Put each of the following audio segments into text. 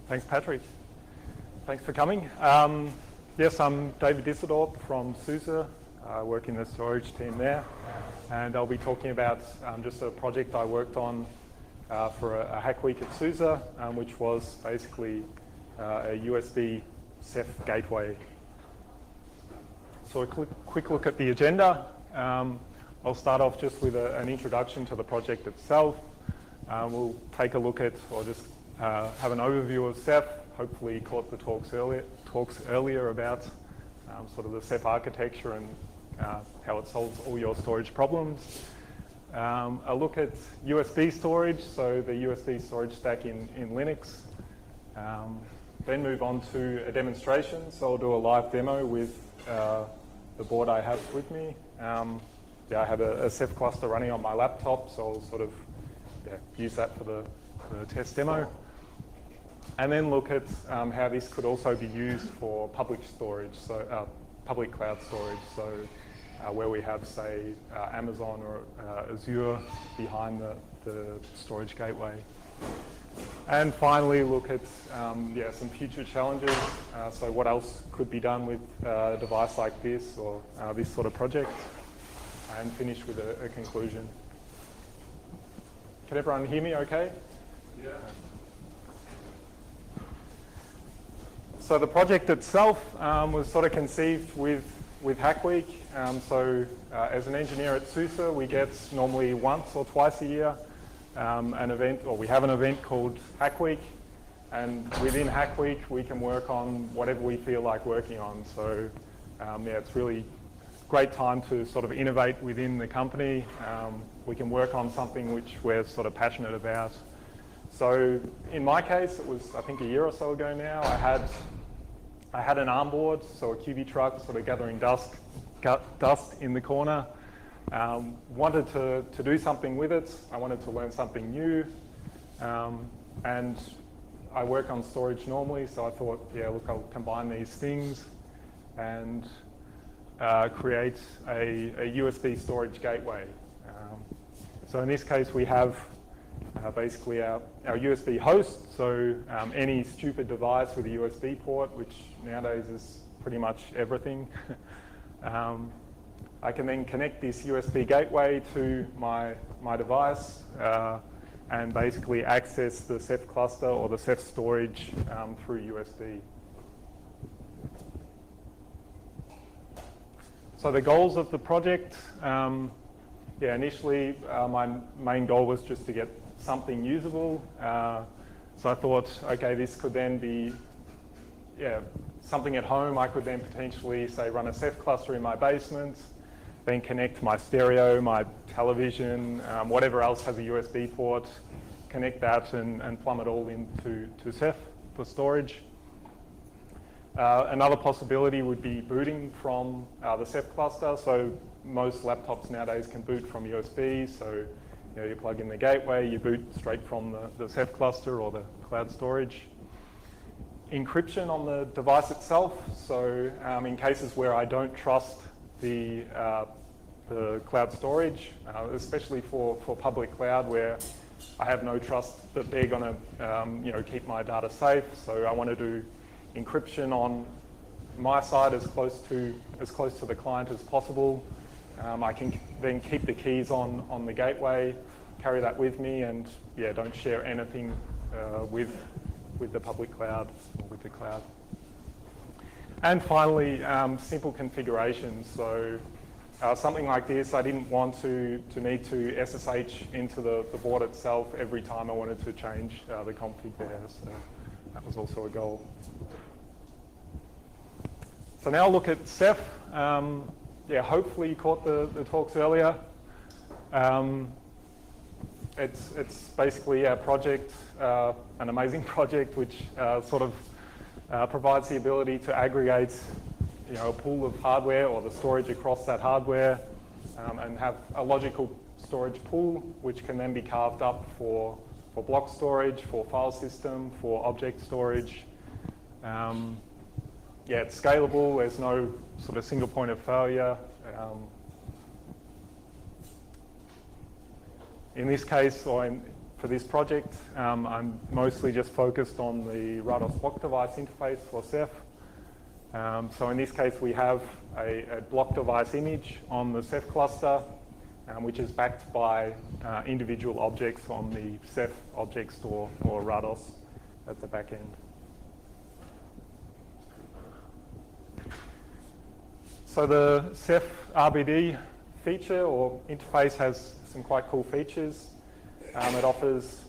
Thanks, Patrick. Thanks for coming. Yes, I'm David Disseldorp from SUSE. I work in the storage team there, and I'll be talking about just a project I worked on for a hack week at SUSE, which was basically a USB Ceph gateway. So a quick look at the agenda. I'll start off just with an introduction to the project itself. We'll take a look at, or just have an overview of Ceph. Hopefully you caught the talks earlier about sort of the Ceph architecture and how it solves all your storage problems. A look at USB storage, so the USB storage stack in Linux. Then move on to a demonstration. So I'll do a live demo with the board I have with me. I have a Ceph cluster running on my laptop, so I'll sort of use that for the test demo. And then look at how this could also be used for public storage, so public cloud storage. So where we have, say, Amazon or Azure behind the storage gateway. And finally, look at some future challenges. So what else could be done with a device like this or this sort of project, and finish with a conclusion. Can everyone hear me okay? Yeah. So the project itself was sort of conceived with Hack Week. As an engineer at SUSE, we get normally once or twice a year an event, or we have an event called Hack Week. And within Hack Week, we can work on whatever we feel like working on. So it's really great time to sort of innovate within the company. We can work on something which we're sort of passionate about. So in my case, it was, I think, a year or so ago now, I had an ARM board, so a QB truck sort of gathering dust in the corner. Wanted to do something with it. I wanted to learn something new. And I work on storage normally, so I thought, I'll combine these things and create a USB storage gateway. So in this case, we have basically our USB host, so any stupid device with a USB port, which nowadays is pretty much everything. I can then connect this USB gateway to my device and basically access the Ceph cluster or the Ceph storage through USB. So the goals of the project, initially my main goal was just to get something usable. So I thought, okay, this could then be something at home. I could then potentially, say, run a Ceph cluster in my basement, then connect my stereo, my television, whatever else has a USB port, connect that and plumb it all into Ceph for storage. Another possibility would be booting from the Ceph cluster. So most laptops nowadays can boot from USB. So you plug in the gateway, you boot straight from the Ceph cluster or the cloud storage. Encryption on the device itself. So in cases where I don't trust the cloud storage, especially for public cloud, where I have no trust that they're going to keep my data safe. So I want to do encryption on my side as close to the client as possible. I can then keep the keys on the gateway, carry that with me, and don't share anything with the public cloud or with the cloud. And finally, simple configuration. So something like this, I didn't want to need to SSH into the board itself every time I wanted to change the config there. So that was also a goal. So now I'll look at Ceph. Hopefully you caught the talks earlier. It's basically a project, an amazing project, which sort of provides the ability to aggregate, a pool of hardware or the storage across that hardware, and have a logical storage pool, which can then be carved up for block storage, for file system, for object storage. It's scalable. There's no sort of single point of failure. In this case, or for this project, I'm mostly just focused on the Rados block device interface for Ceph. So in this case, we have a block device image on the Ceph cluster, which is backed by individual objects on the Ceph object store or Rados at the back end. So the Ceph RBD feature or interface has some quite cool features. It offers,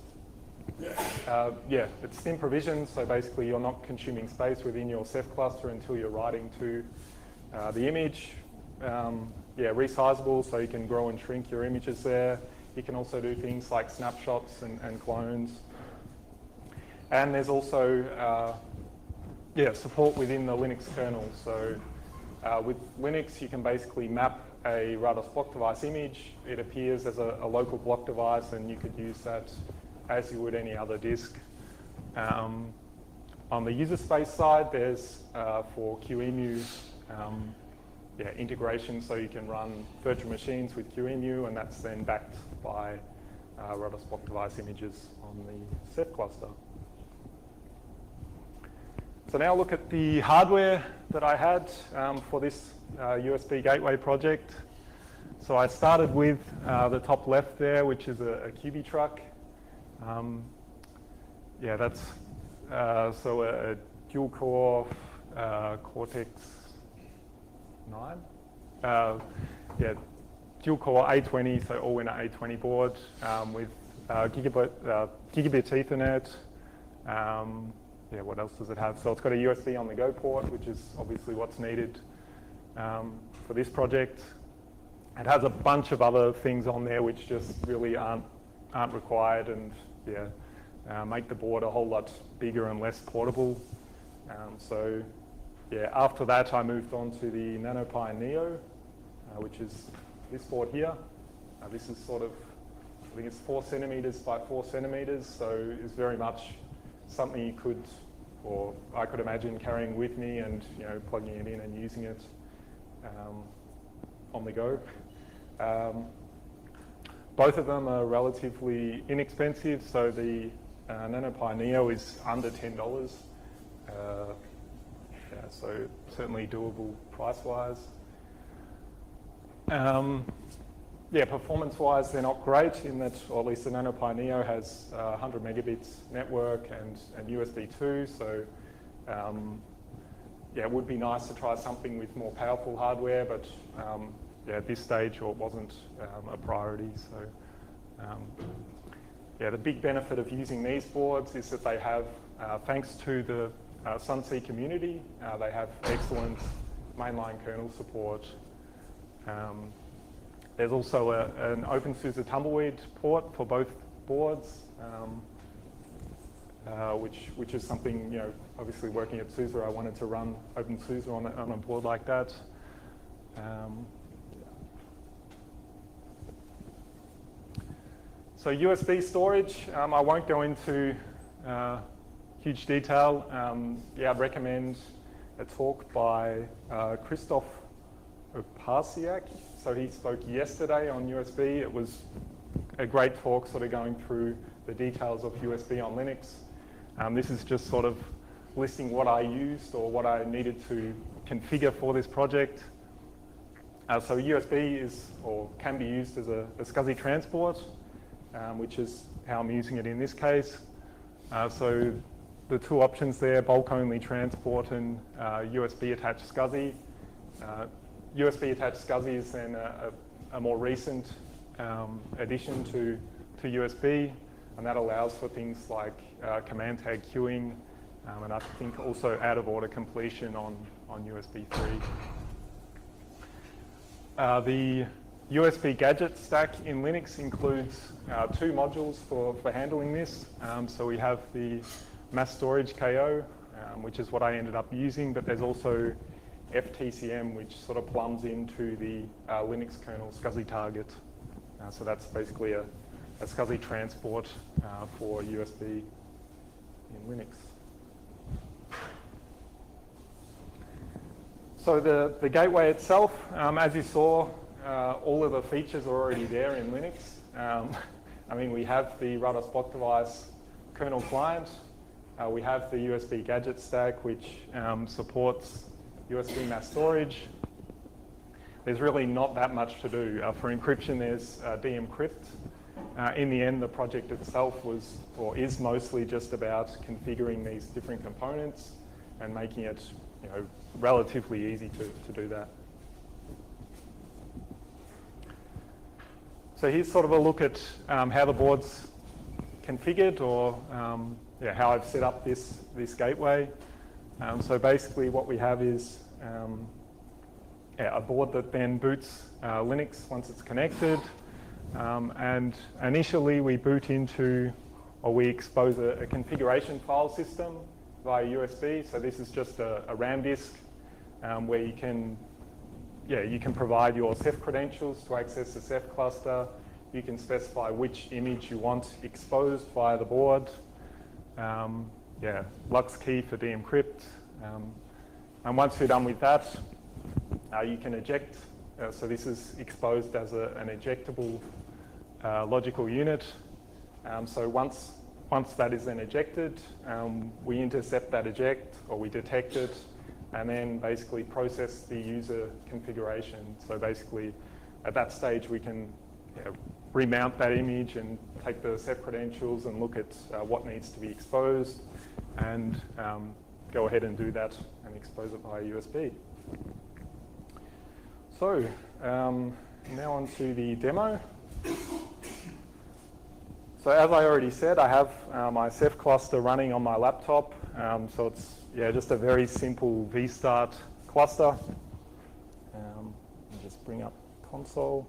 it's thin provision, so basically you're not consuming space within your Ceph cluster until you're writing to the image. Resizable, so you can grow and shrink your images there. You can also do things like snapshots and clones. And there's also support within the Linux kernel. So with Linux, you can basically map a Rados block device image. It appears as a local block device, and you could use that as you would any other disk. On the user space side, there's for QEMU integration, so you can run virtual machines with QEMU, and that's then backed by Rados block device images on the Ceph cluster. So now look at the hardware that I had for this USB gateway project. So I started with the top left there, which is a QB truck. That's so a dual core Cortex 9. Dual core A20, so all-winner A20 board with gigabit Ethernet. What else does it have? So it's got a USB on the go port, which is obviously what's needed for this project. It has a bunch of other things on there which just really aren't required, and make the board a whole lot bigger and less portable. After that I moved on to the NanoPi Neo, which is this board here. This is sort of, I think it's 4 centimeters by 4 centimeters, so it's very much something you could, or I could imagine carrying with me and plugging it in and using it on the go. Both of them are relatively inexpensive, so the NanoPi Neo is under $10. So certainly doable price-wise. Performance-wise, they're not great in that, or at least the NanoPi Neo has 100 megabits network and USB 2, so it would be nice to try something with more powerful hardware, but at this stage it wasn't a priority. So the big benefit of using these boards is that they have, thanks to the Sunsea community, they have excellent mainline kernel support. There's also an OpenSUSE Tumbleweed port for both boards, which is something, obviously working at SUSE, I wanted to run OpenSUSE on a board like that. So USB storage, I won't go into huge detail. I'd recommend a talk by Christoph Opasiak. So he spoke yesterday on USB. It was a great talk, sort of going through the details of USB on Linux. This is just sort of listing what I used or what I needed to configure for this project. So USB is, or can be used as a SCSI transport, which is how I'm using it in this case. So the two options there, bulk-only transport and USB-attached SCSI. USB-attached SCSI is then a more recent addition to USB, and that allows for things like command tag queuing, and I think also out-of-order completion on USB 3. The USB gadget stack in Linux includes 2 modules for handling this. So we have the mass storage KO, which is what I ended up using, but there's also FTCM, which sort of plumbs into the Linux kernel SCSI target. So that's basically a SCSI transport for USB in Linux. So the gateway itself, as you saw, all of the features are already there in Linux. I mean, we have the Rudder Spot device kernel client. We have the USB gadget stack, which supports USB mass storage. There's really not that much to do. For encryption, there's de-encrypt. In the end, the project itself was, or is mostly just about configuring these different components and making it, relatively easy to do that. So here's sort of a look at how the board's configured, or how I've set up this gateway. So basically what we have is a board that then boots Linux once it's connected. And initially we boot into, or we expose a configuration file system via USB. So this is just a RAM disk where you can provide your Ceph credentials to access the Ceph cluster. You can specify which image you want exposed via the board. Lux key for de-encrypt. And once you're done with that, you can eject. So this is exposed as an ejectable logical unit. So once that is then ejected, we intercept that eject, or we detect it, and then basically process the user configuration. So basically, at that stage, we can remount that image and take the Ceph credentials and look at what needs to be exposed, and go ahead and do that and expose it via USB. So now on to the demo. So as I already said, I have my Ceph cluster running on my laptop. So it's just a very simple vstart cluster. I'll just bring up console.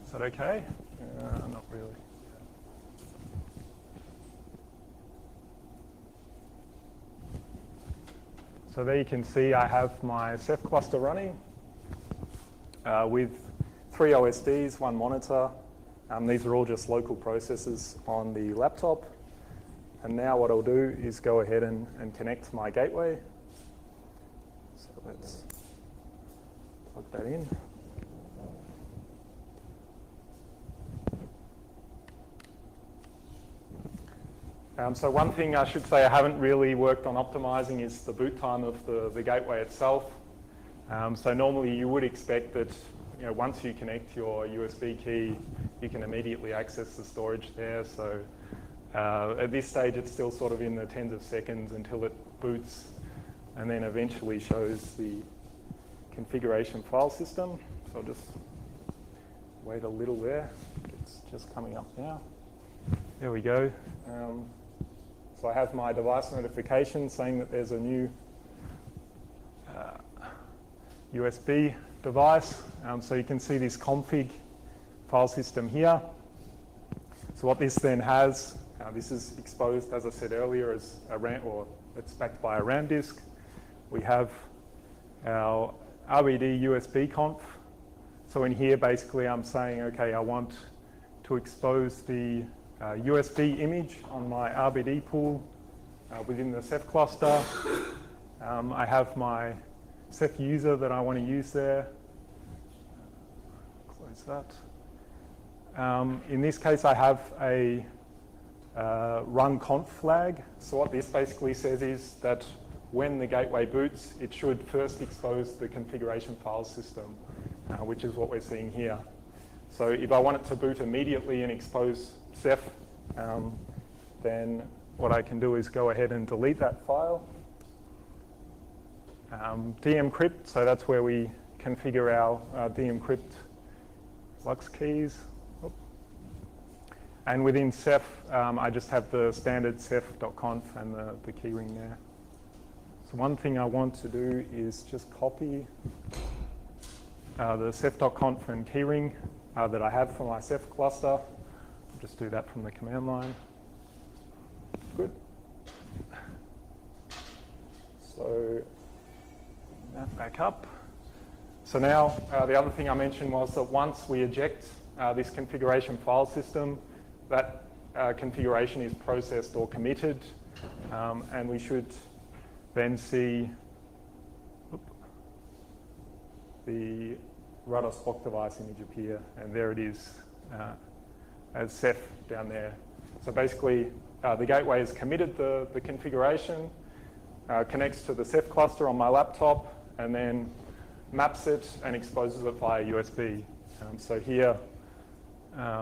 Is that okay? Not really. So there you can see I have my Ceph cluster running with 3 OSDs, 1 monitor. These are all just local processors on the laptop. And now what I'll do is go ahead and connect my gateway. So let's plug that in. So one thing I should say I haven't really worked on optimizing is the boot time of the gateway itself. So normally you would expect that once you connect your USB key, you can immediately access the storage there. So at this stage it's still sort of in the tens of seconds until it boots and then eventually shows the configuration file system. So I'll just wait a little there. It's just coming up now. There we go. So I have my device notification saying that there's a new USB device. So you can see this config file system here. So what this then has, this is exposed, as I said earlier, as a RAM, or it's backed by a RAM disk. We have our RBD USB conf. So in here, basically, I'm saying, okay, I want to expose the USB image on my RBD pool within the Ceph cluster. I have my Ceph user that I want to use there. Close that. In this case, I have a run conf flag. So what this basically says is that when the gateway boots, it should first expose the configuration file system, which is what we're seeing here. So if I want it to boot immediately and expose Ceph, then what I can do is go ahead and delete that file. De-encrypt, so that's where we configure our de-encrypt Lux keys. And within Ceph, I just have the standard ceph.conf and the keyring there. So one thing I want to do is just copy the ceph.conf and keyring that I have for my Ceph cluster. Just do that from the command line. Good. So that back up. So now the other thing I mentioned was that once we eject this configuration file system, that configuration is processed or committed, and we should then see the rudder Spock device image appear, and there it is as Ceph down there. So basically, the gateway has committed the configuration, connects to the Ceph cluster on my laptop, and then maps it and exposes it via USB. So here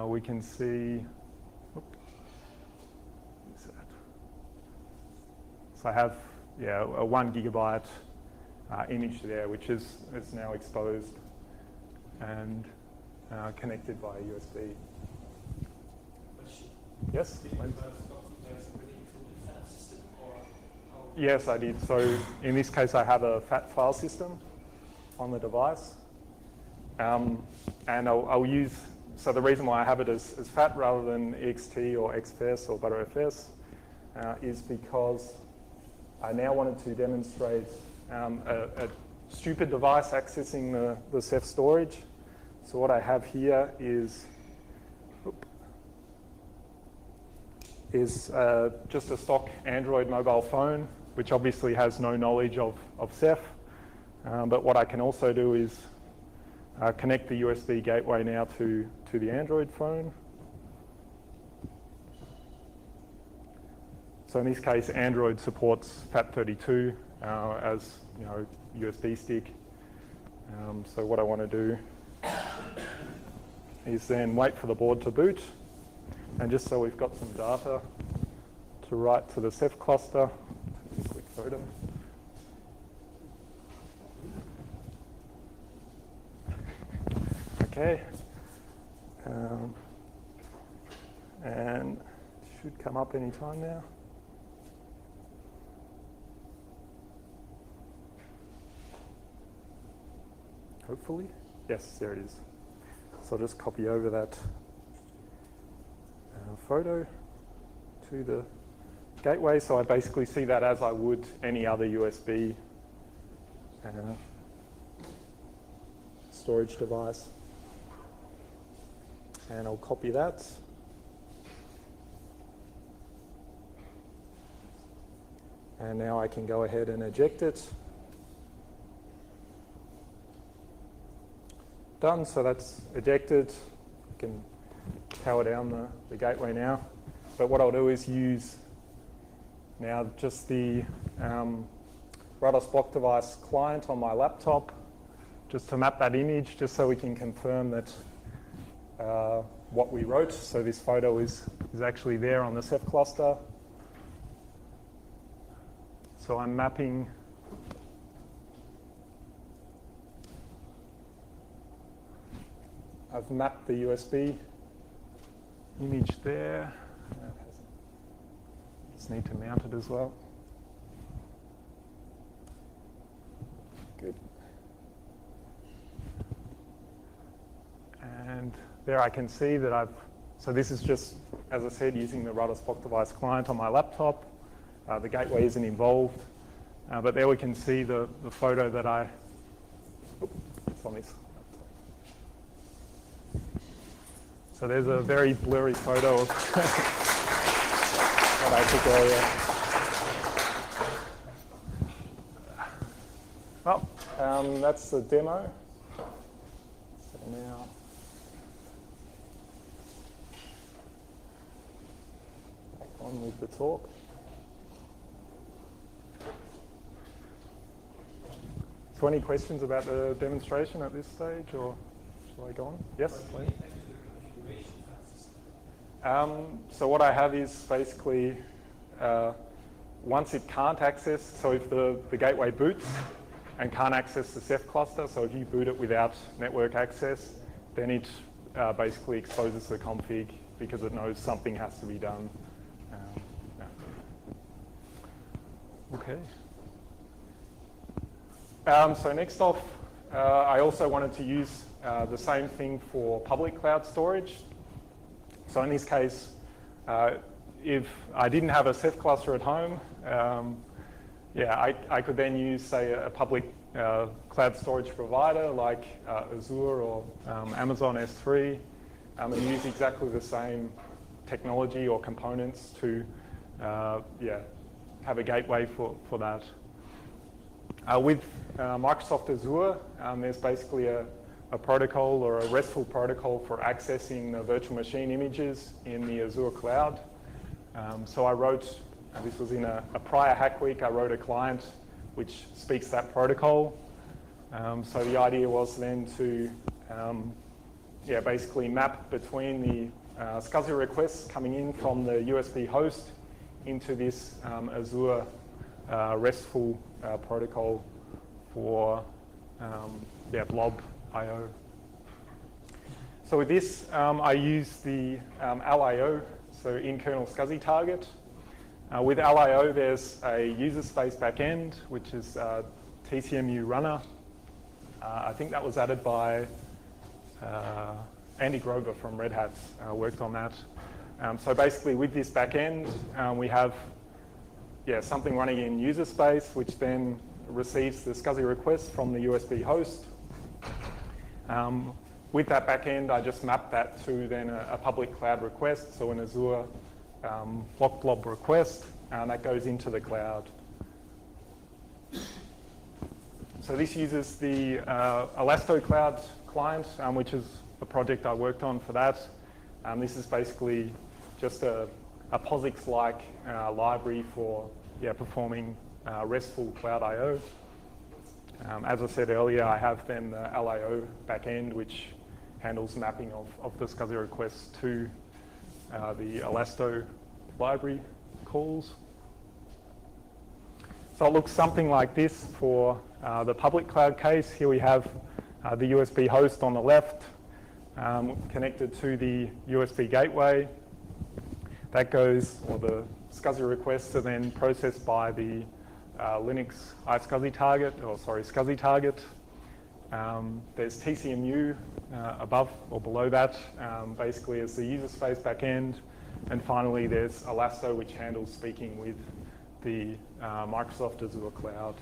we can see, so I have a 1 gigabyte image there, which is now exposed and connected via USB. Yes? Yes, I did. So in this case, I have a FAT file system on the device. And I'll use, so the reason why I have it as FAT rather than EXT or XFS or ButterFS is because I now wanted to demonstrate a stupid device accessing the Ceph storage. So what I have here is just a stock Android mobile phone, which obviously has no knowledge of Ceph. But what I can also do is connect the USB gateway now to the Android phone. So in this case, Android supports FAT32 as USB stick. So what I want to do is then wait for the board to boot, and just so we've got some data to write to the Ceph cluster. Quick photo. Okay, and it should come up any time now. Hopefully. Yes, there it is. So I'll just copy over that photo to the gateway. So I basically see that as I would any other USB storage device. And I'll copy that. And now I can go ahead and eject it. Done, so that's ejected. I can power down the gateway now. But what I'll do is use now just the Rudder Spock device client on my laptop just to map that image, just so we can confirm that what we wrote. So this photo is actually there on the Ceph cluster. So I'm mapping I've mapped the USB image there. Just need to mount it as well. Good. And there I can see that so this is just, as I said, using the Rudder Spock device client on my laptop. The gateway isn't involved. But there we can see the photo that it's on this. So there's a very blurry photo of what I took earlier. Well, that's the demo. So now, back on with the talk. So any questions about the demonstration at this stage, or shall I go on? Yes, please. So what I have is basically once it can't access, so if the gateway boots and can't access the Ceph cluster, so if you boot it without network access, then it basically exposes the config because it knows something has to be done. Okay. So next off, I also wanted to use the same thing for public cloud storage. So in this case, if I didn't have a Ceph cluster at home, yeah, I could then use, say, a public cloud storage provider like Azure or Amazon S3 and use exactly the same technology or components to yeah, have a gateway for that. With Microsoft Azure, there's basically a protocol or a RESTful protocol for accessing the virtual machine images in the Azure cloud. So I wrote, this was in a prior hack week, I wrote a client which speaks that protocol. So the idea was then to yeah, basically map between the Iscsi requests coming in from the USB host into this Azure RESTful protocol for yeah, blob I/O. So with this, I use the LIO, so in-kernel Iscsi target. With LIO, there's a user space backend, which is TCMU runner. I think that was added by Andy Grover from Red Hat, worked on that. So basically, with this backend, we have yeah, something running in user space, which then receives the Iscsi request from the USB host. With that backend, I just map that to then a public cloud request, so an Azure block blob request, and that goes into the cloud. So this uses the Elasto Cloud client, which is a project I worked on for that. This is basically just a POSIX-like library for yeah, performing RESTful cloud I/O. As I said earlier, I have then the LIO backend, which handles mapping of the Iscsi requests to the Elasto library calls. So it looks something like this for the public cloud case. Here we have the USB host on the left connected to the USB gateway. That goes, or the Iscsi requests are then processed by the Linux Iscsi target, or sorry, Iscsi target. There's TCMU above or below that, basically as the user space backend. And finally, there's Elasto, which handles speaking with the Microsoft Azure cloud.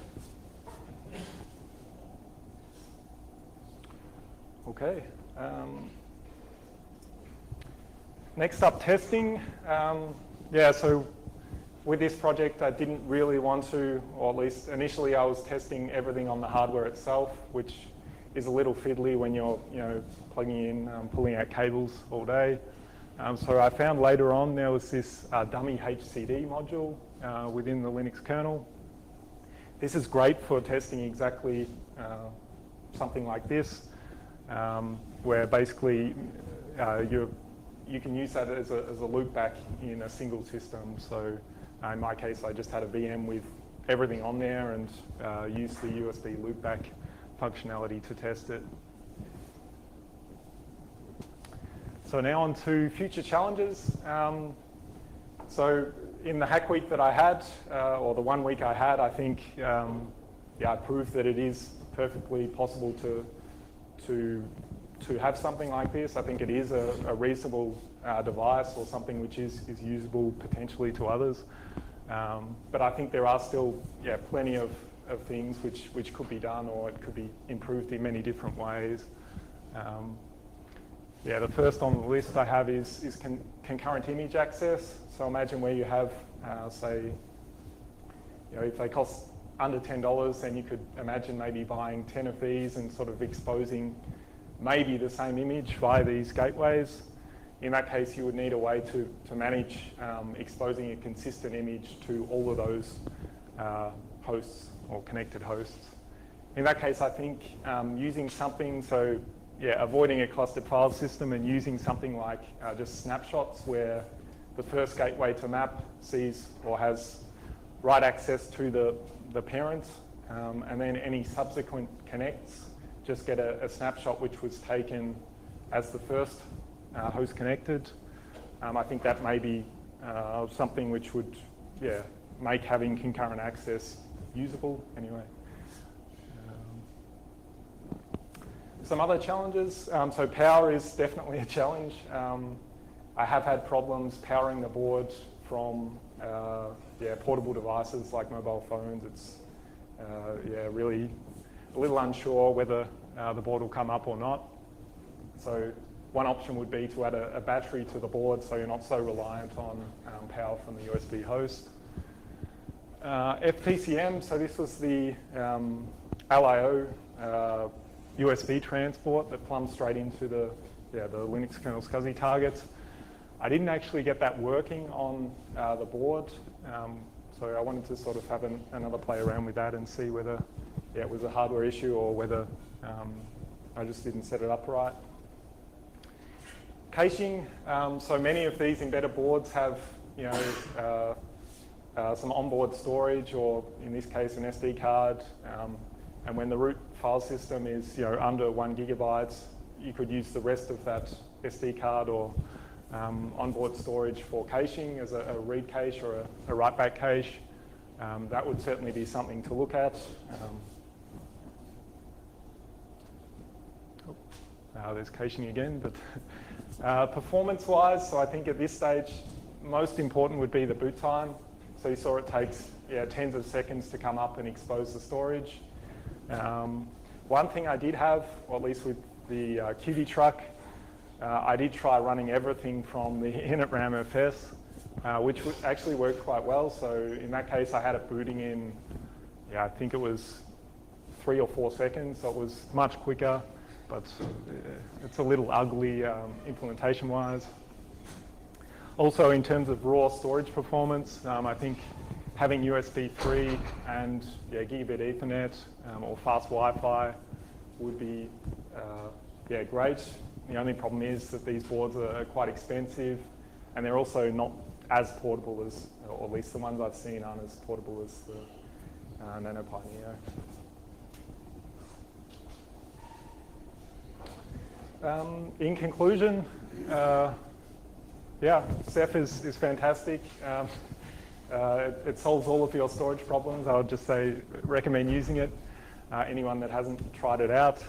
Okay. Next up, testing. Yeah, so with this project, I didn't really want to, or at least initially I was testing everything on the hardware itself, which is a little fiddly when you're plugging in, pulling out cables all day. So I found later on there was this dummy HCD module within the Linux kernel. This is great for testing exactly something like this, where basically you can use that as a loopback in a single system. So in my case, I just had a VM with everything on there and used the USB loopback functionality to test it. So now on to future challenges. So in the hack week that I had, or the 1 week I had, I think yeah, I proved that it is perfectly possible to have something like this. I think it is a reasonable device or something which is usable potentially to others. But I think there are still yeah, plenty of things which could be done, or it could be improved in many different ways. Yeah, the first on the list I have is concurrent image access. So imagine where you have, say, if they cost under $10, then you could imagine maybe buying 10 of these and sort of exposing maybe the same image via these gateways. In that case, you would need a way to manage exposing a consistent image to all of those hosts or connected hosts. In that case, I think using something, so yeah, avoiding a clustered file system and using something like just snapshots where the first gateway to map sees or has write access to the parent, and then any subsequent connects just get a snapshot which was taken as the first host connected. I think that may be something which would yeah, make having concurrent access usable anyway. Some other challenges. So power is definitely a challenge. I have had problems powering the board from portable devices like mobile phones, it's really a little unsure whether the board will come up or not. So one option would be to add a battery to the board so you're not so reliant on power from the USB host. FTCM, so this was the LIO USB transport that plumbs straight into the Linux kernel SCSI targets. I didn't actually get that working on the board, so I wanted to sort of have another play around with that and see whether it was a hardware issue or whether I just didn't set it up right. Caching, so many of these embedded boards have some onboard storage, or in this case an SD card, and when the root file system is under 1 GB, you could use the rest of that SD card or onboard storage for caching as a read cache or a write back cache. That would certainly be something to look at. There's caching again, but performance-wise, so I think at this stage, most important would be the boot time. So you saw it takes tens of seconds to come up and expose the storage. One thing I did have, or at least with the QD truck, I did try running everything from the init RAM FS, which actually worked quite well. So in that case, I had it booting in, I think it was 3 or 4 seconds. So it was much quicker, but it's a little ugly implementation-wise. Also, in terms of raw storage performance, I think having USB 3 and gigabit Ethernet or fast Wi-Fi would be great. The only problem is that these boards are quite expensive, and they're also not as portable as, or at least the ones I've seen aren't as portable as the NanoPi Neo. In conclusion, Ceph is fantastic. It solves all of your storage problems. I would just say recommend using it. Anyone that hasn't tried it out.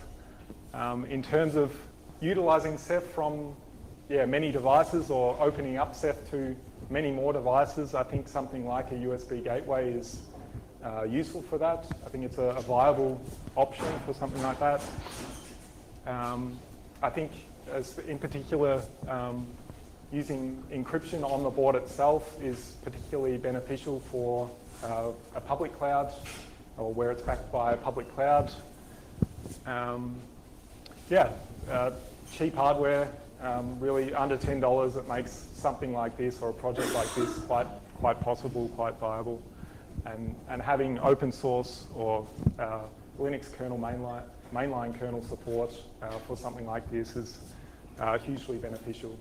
In terms of utilizing Ceph from many devices or opening up Ceph to many more devices, I think something like a USB gateway is useful for that. I think it's a viable option for something like that. I think in particular, using encryption on the board itself is particularly beneficial for a public cloud or where it's backed by a public cloud. Cheap hardware, really under $10, it makes something like this or a project like this quite possible, quite viable. And having open source or Linux kernel mainline kernel support for something like this is hugely beneficial.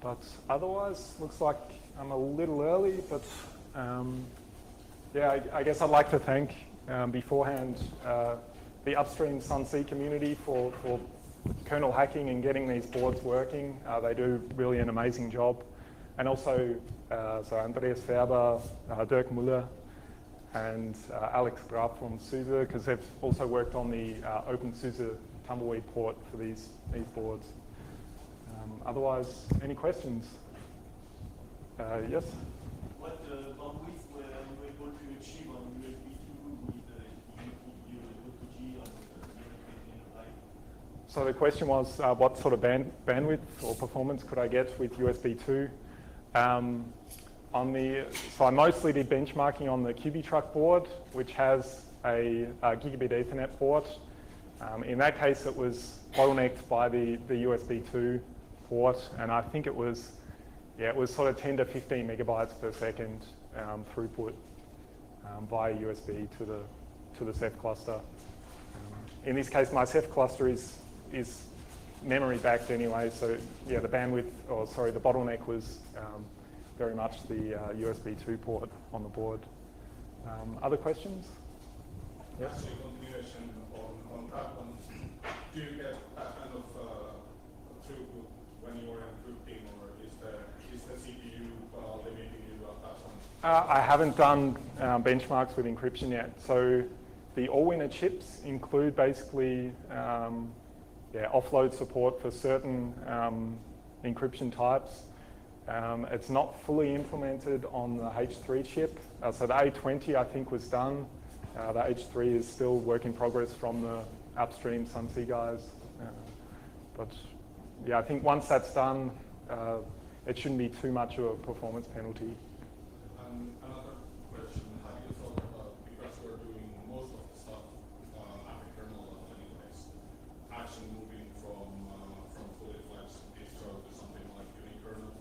But otherwise, looks like I'm a little early, but I guess I'd like to thank beforehand the upstream Sun-C community for kernel hacking and getting these boards working. They do really an amazing job. And also, Andreas Ferber, Dirk Müller, and Alex Graf from SUSE, because they've also worked on the OpenSUSE Tumbleweed port for these boards. Otherwise, any questions? Yes? What bandwidth were you able to achieve on USB 2 with Outages on the So the question was, what sort of bandwidth or performance could I get with USB 2? So I mostly did benchmarking on the QB truck board, which has a gigabit Ethernet port. In that case, it was bottlenecked by the USB 2 port, and I think it was sort of 10 to 15 megabytes per second throughput via USB to the Ceph cluster. In this case, my Ceph cluster is memory backed anyway, so the bandwidth, the bottleneck was very much the USB 2 port on the board. Other questions? Yes? Actually, continuation on that one. Do you get that kind of throughput when you are encrypting, or is the CPU limiting you at that one? I haven't done benchmarks with encryption yet. So the all-winner chips include basically offload support for certain encryption types. It's not fully implemented on the H3 chip. So the A20, I think, was done. The H3 is still work in progress from the upstream Sunsea guys. But yeah, I think once that's done, it shouldn't be too much of a performance penalty. Another question, have you thought about, because we're doing most of the stuff at the kernel level anyways, actually moving from fully fledged distro to something like unikernel,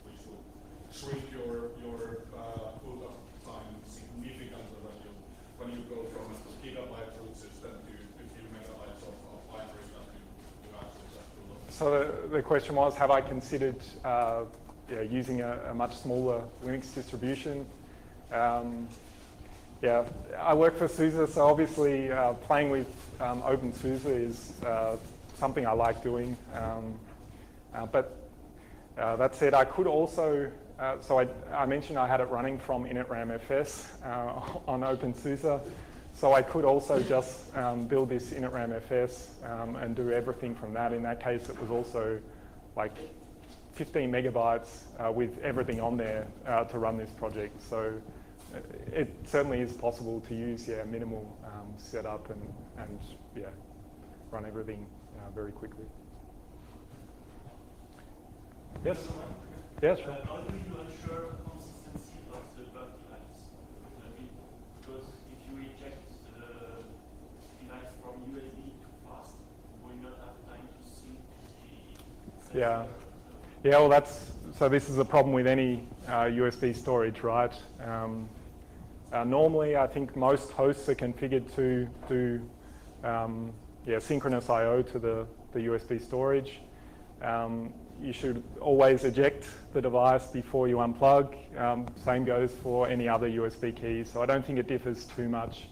which would shrink your boot up time significantly when you go from a gigabyte root system to a few megabytes of libraries that you actually just do. So the question was, have I considered using a much smaller Linux distribution? Yeah, I work for SUSE, so obviously playing with OpenSUSE is something I like doing. But that said, I could also, so I mentioned I had it running from initramfs on OpenSUSE. So I could also just build this initramfs and do everything from that. In that case, it was also like 15 megabytes with everything on there to run this project. So it certainly is possible to use minimal setup and run everything very quickly. Yes? Yes, sure. How do you ensure consistency of the bug device? Because if you eject the device from USB too fast, you will not have time to sync the Yeah. Yeah, well, so this is a problem with any USB storage, right? Normally, I think most hosts are configured to do synchronous I/O to the USB storage. You should always eject the device before you unplug. Same goes for any other USB key. So I don't think it differs too much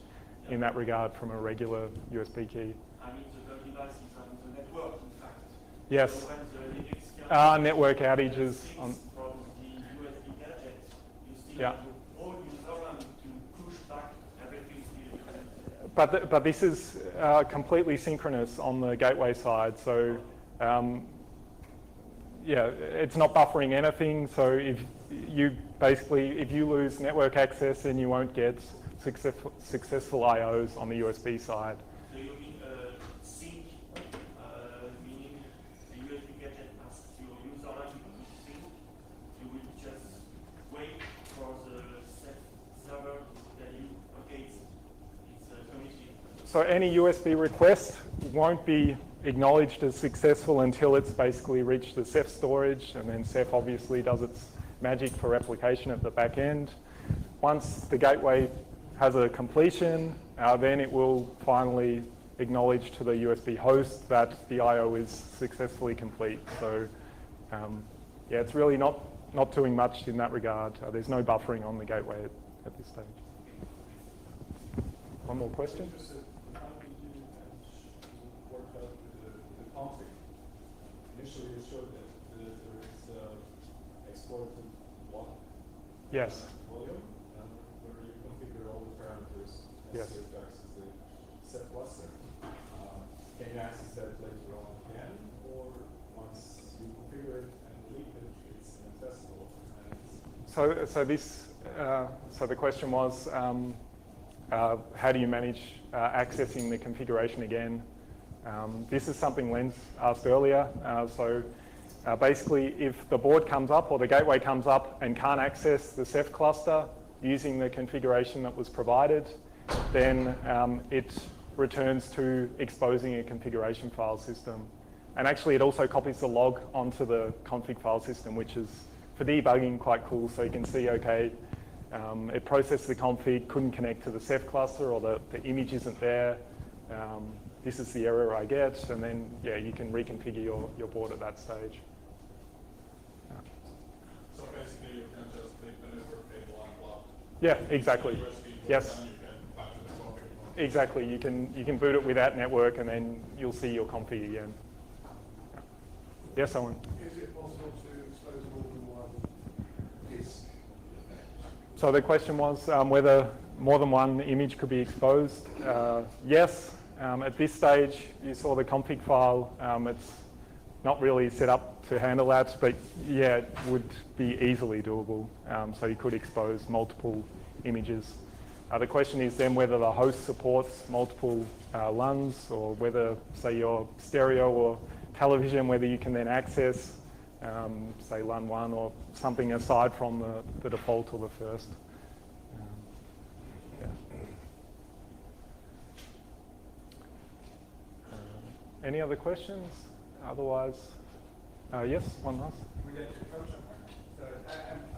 in that regard from a regular USB key. I mean, the device is on the network, in fact. Yes. So when the Linux network outages on. From the USB gadget, you still Yeah. have the whole user to push back everything still. But this is completely synchronous on the gateway side. So it's not buffering anything. So if you lose network access, then you won't get successful IOs on the USB side. So you mean sync, meaning the USB gadget asks your user to sync. You will just wait for the Ceph server to tell you, okay, it's committed. So any USB request won't be acknowledged as successful until it's basically reached the Ceph storage, and then Ceph obviously does its magic for replication at the back end. Once the gateway has a completion, then it will finally acknowledge to the USB host that the I/O is successfully complete. So it's really not doing much in that regard. There's no buffering on the gateway at this stage. One more question? How did you work out the config? Initially, you showed that there is exported block Yes. volume, and where you configure all the parameters Yes. necessary to access the Ceph cluster. Can you access that later on again, or once you configure it and delete it, it's inaccessible? So the question was, how do you manage accessing the configuration again? This is something Len asked earlier. Basically, if the board comes up or the gateway comes up and can't access the Ceph cluster using the configuration that was provided, then it returns to exposing a configuration file system. And actually, it also copies the log onto the config file system, which is, for debugging, quite cool. So you can see, okay, it processed the config, couldn't connect to the Ceph cluster, or the image isn't there. This is the error I get, and then you can reconfigure your board at that stage. So basically, you can just click the network cable and plug. Yeah, exactly. Yes. And you can back to the config. Exactly. You can boot it without network, and then you'll see your config again. Yes, Owen. Is it possible to expose more than one disk? So the question was whether more than one image could be exposed. Yes. At this stage, you saw the config file. It's not really set up to handle that, but yeah, it would be easily doable. So you could expose multiple images. The question is then whether the host supports multiple LUNs, or whether, say, your stereo or television, whether you can then access, say, LUN 1 or something aside from the default or the first. Yeah. Any other questions? Otherwise, yes, one last. We get encryption. So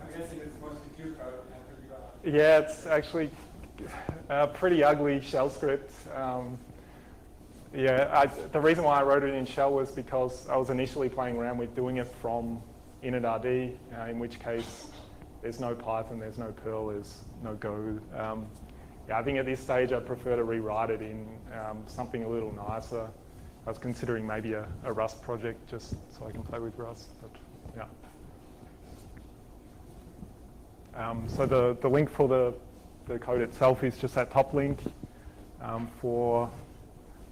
I'm guessing it's mostly Q code. Yeah, it's actually a pretty ugly shell script. The reason why I wrote it in shell was because I was initially playing around with doing it from initRD, in which case there's no Python, there's no Perl, there's no Go. I think at this stage I prefer to rewrite it in something a little nicer. I was considering maybe a Rust project just so I can play with Rust, but yeah. So the link for the code itself is just that top link. For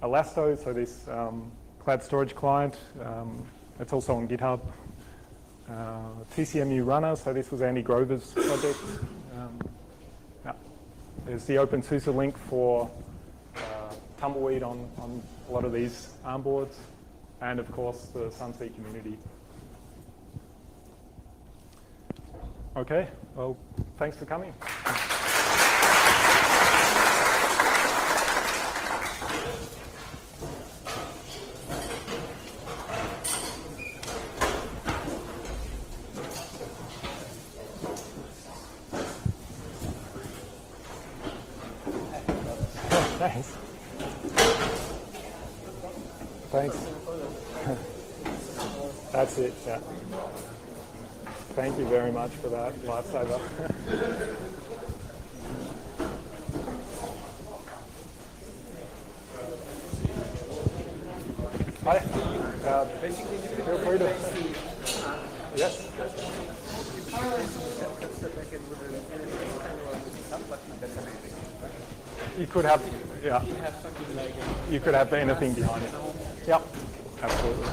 Elasto, so this cloud storage client, it's also on GitHub. TCMU runner, so this was Andy Grover's project. There's the OpenSUSE link for Tumbleweed on a lot of these ARM boards, and of course the Sunseed community. Okay, well, thanks for coming. Thanks. Thanks. That's it, yeah. Thank you very much for that, lifesaver. Hi. Feel free to. Yes. You could have, yeah. You could have anything behind it. Yep, absolutely.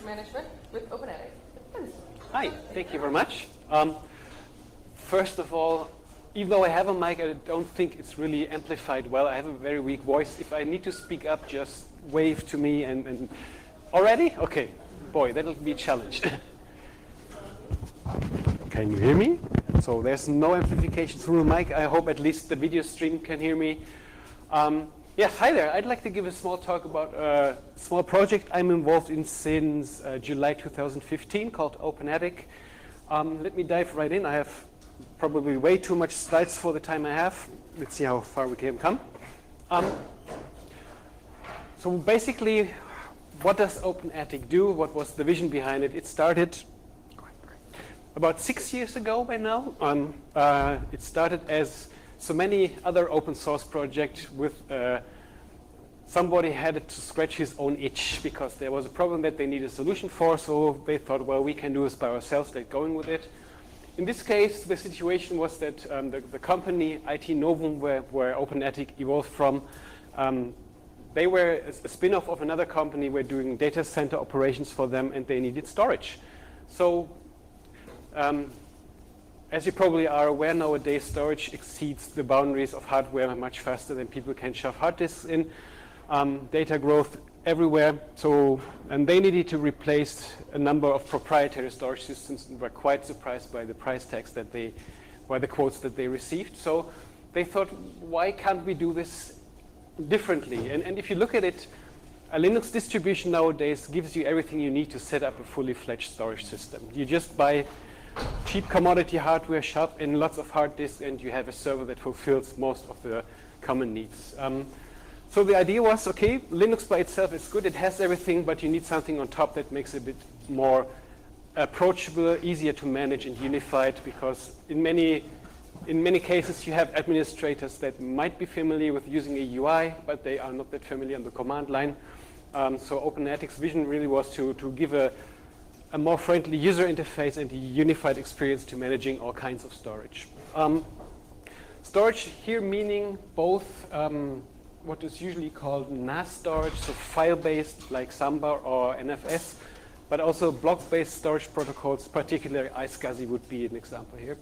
management with OpenEdX. Hi, thank you very much. First of all, even though I have a mic, I don't think it's really amplified well. I have a very weak voice. If I need to speak up, just wave to me and already? Okay, boy, that'll be a challenge. Can you hear me? So there's no amplification through the mic. I hope at least the video stream can hear me. Yes, hi there. I'd like to give a small talk about a small project I'm involved in since July 2015 called OpenEdX. Let me dive right in. I have probably way too much slides for the time I have. Let's see how far we can come. So basically, what does OpenEdX do? What was the vision behind it? It started about 6 years ago by now. It started as so many other open source projects with somebody had to scratch his own itch because there was a problem that they needed a solution for, so they thought, well, we can do this by ourselves, let's go in with it. In this case, the situation was that the company IT Novum, where OpenEdX evolved from, they were a spin-off of another company. We're doing data center operations for them, and they needed storage. So as you probably are aware nowadays, storage exceeds the boundaries of hardware much faster than people can shove hard disks in. Data growth everywhere. And they needed to replace a number of proprietary storage systems and were quite surprised by the price tags by the quotes that they received. So they thought, why can't we do this differently? And if you look at it, a Linux distribution nowadays gives you everything you need to set up a fully fledged storage system. You just buy cheap commodity hardware, shove in lots of hard disks, and you have a server that fulfills most of the common needs. So the idea was, okay, Linux by itself is good, it has everything, but you need something on top that makes it a bit more approachable, easier to manage and unified, because in many cases you have administrators that might be familiar with using a UI, but they are not that familiar on the command line. So OpenEdX's vision really was to give a more friendly user interface and a unified experience to managing all kinds of storage. Storage here meaning both what is usually called NAS storage, so file-based like Samba or NFS, but also block-based storage protocols, particularly Iscsi would be an example here.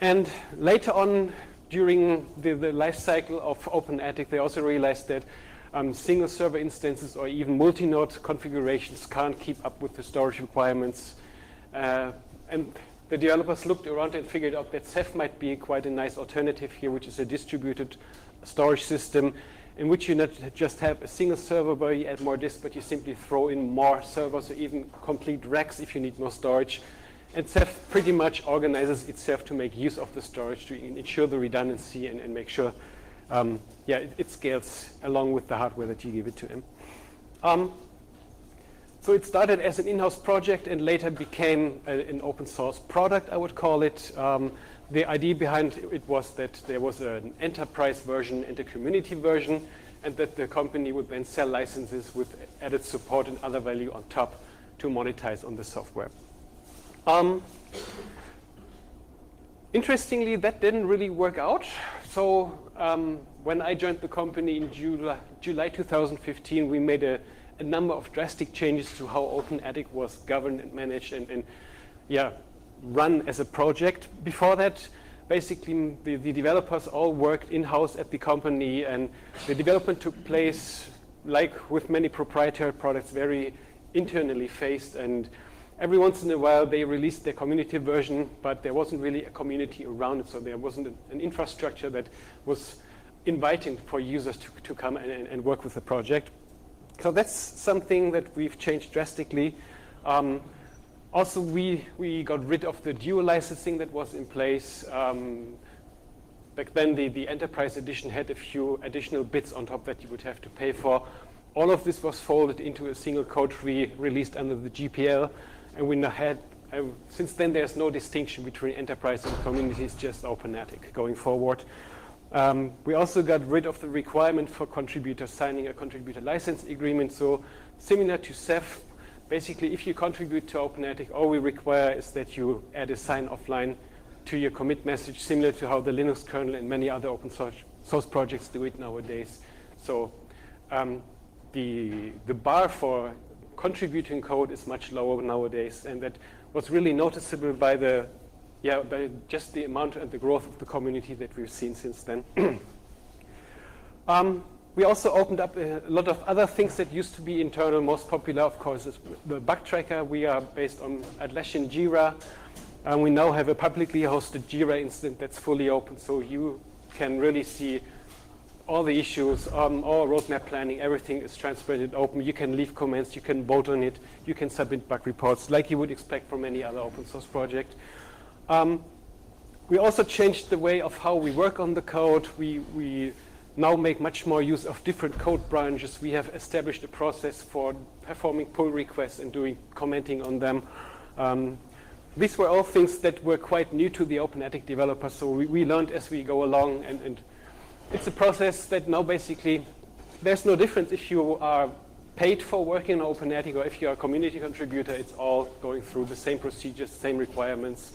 And later on, during the life cycle of OpenEdX, they also realized that single server instances or even multi-node configurations can't keep up with the storage requirements. And the developers looked around and figured out that Ceph might be quite a nice alternative here, which is a distributed storage system in which you not just have a single server where you add more disks, but you simply throw in more servers or even complete racks if you need more storage. And Ceph pretty much organizes itself to make use of the storage to ensure the redundancy and make sure it scales along with the hardware that you give it to him. So it started as an in-house project and later became an open source product, I would call it. The idea behind it was that there was an enterprise version and a community version, and that the company would then sell licenses with added support and other value on top to monetize on the software. Interestingly, that didn't really work out. So when I joined the company in July 2015, we made a number of drastic changes to how OpenEdX was governed and managed and run as a project. Before that, basically the developers all worked in-house at the company, and the development took place, like with many proprietary products, very internally faced, and every once in a while they released their community version, but there wasn't really a community around it, so there wasn't an infrastructure that was inviting for users to come and work with the project. So that's something that we've changed drastically. Also, we got rid of the dual licensing that was in place. Back then, the Enterprise Edition had a few additional bits on top that you would have to pay for. All of this was folded into a single code tree released under the GPL. And we now had, since then, there's no distinction between enterprise and community, it's just OpenEdX going forward. We also got rid of the requirement for contributors signing a contributor license agreement. So similar to Ceph, basically if you contribute to OpenEdX, all we require is that you add a sign-off line to your commit message, similar to how the Linux kernel and many other open source projects do it nowadays. So the bar for contributing code is much lower nowadays, and that was really noticeable by by just the amount and the growth of the community that we've seen since then. We also opened up a lot of other things that used to be internal. Most popular, of course, is the bug tracker. We are based on Atlassian Jira. We now have a publicly hosted Jira instance that's fully open, so you can really see all the issues, all roadmap planning, everything is transparent and open. You can leave comments, you can vote on it, you can submit bug reports like you would expect from any other open source project. We also changed the way of how we work on the code. We now make much more use of different code branches. We have established a process for performing pull requests and doing commenting on them. These were all things that were quite new to the OpenAttic developers, so we learned as we go along, and it's a process that now basically there's no difference if you are paid for working on OpenAttic or if you're a community contributor. It's all going through the same procedures, same requirements,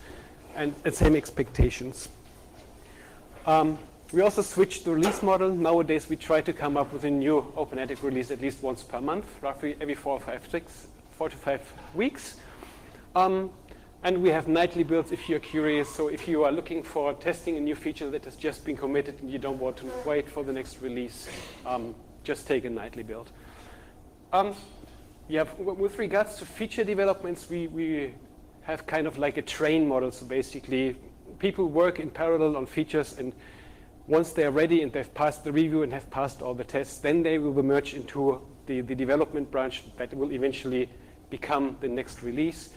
and the same expectations. We also switched the release model. Nowadays we try to come up with a new OpenAttic release at least once per month, roughly every 4 to 5 weeks. And we have nightly builds if you're curious. So if you are looking for testing a new feature that has just been committed and you don't want to wait for the next release, just take a nightly build. With regards to feature developments, we have kind of like a train model. So basically, people work in parallel on features, and once they're ready and they've passed the review and have passed all the tests, then they will merge into the development branch that will eventually become the next release.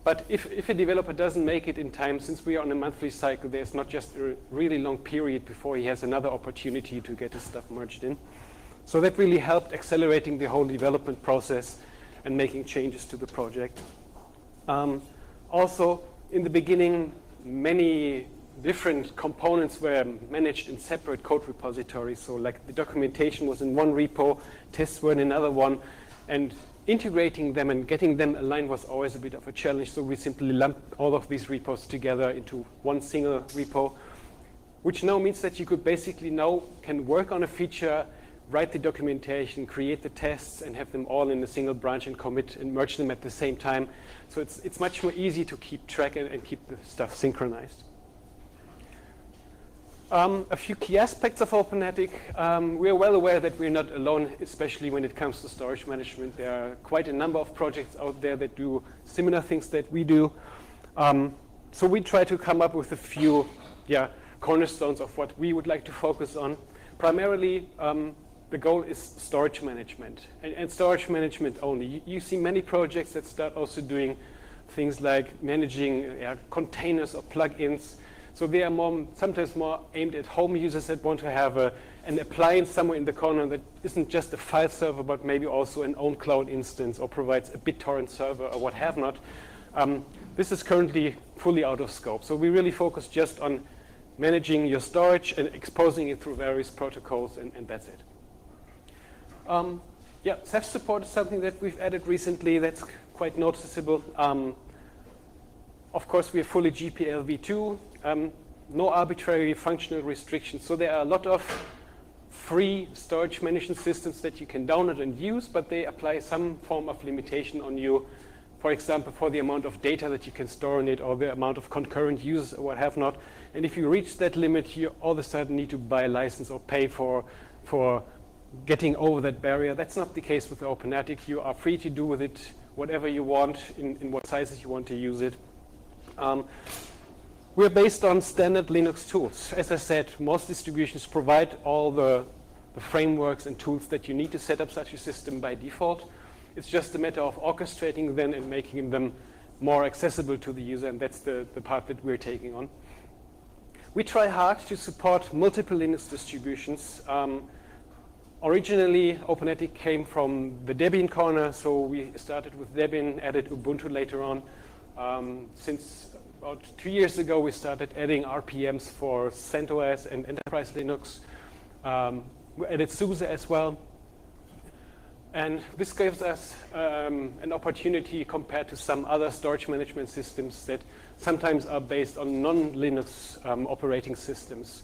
But if a developer doesn't make it in time, since we are on a monthly cycle, there's not just a really long period before he has another opportunity to get his stuff merged in. So that really helped accelerating the whole development process and making changes to the project. Also, in the beginning, many different components were managed in separate code repositories. So like the documentation was in one repo, tests were in another one, and integrating them and getting them aligned was always a bit of a challenge. So we simply lumped all of these repos together into one single repo, which now means that you could basically now can work on a feature, write the documentation, create the tests, and have them all in a single branch and commit and merge them at the same time. So it's much more easy to keep track and keep the stuff synchronized. A few key aspects of OpenAttic. We are well aware that we're not alone, especially when it comes to storage management. There are quite a number of projects out there that do similar things that we do. So we try to come up with a few cornerstones of what we would like to focus on. Primarily, the goal is storage management, and storage management only. You see many projects that start also doing things like managing containers or plugins. So they are sometimes more aimed at home users that want to have an appliance somewhere in the corner that isn't just a file server, but maybe also an own cloud instance or provides a BitTorrent server or what have not. This is currently fully out of scope. So we really focus just on managing your storage and exposing it through various protocols, and that's it. Ceph support is something that we've added recently that's quite noticeable. Of course, we are fully GPL v2. No arbitrary functional restrictions. So there are a lot of free storage management systems that you can download and use, but they apply some form of limitation on you. For example, for the amount of data that you can store in it or the amount of concurrent users or what have not. And if you reach that limit, you all of a sudden need to buy a license or pay for getting over that barrier. That's not the case with OpenAttic. You are free to do with it whatever you want in what sizes you want to use it. We're based on standard Linux tools. As I said, most distributions provide all the frameworks and tools that you need to set up such a system by default. It's just a matter of orchestrating them and making them more accessible to the user, and that's the part that we're taking on. We try hard to support multiple Linux distributions. Originally, OpenAttic came from the Debian corner, so we started with Debian, added Ubuntu later on. Since about 2 years ago, we started adding RPMs for CentOS and Enterprise Linux. We added SUSE as well. And this gives us an opportunity compared to some other storage management systems that sometimes are based on non-Linux operating systems.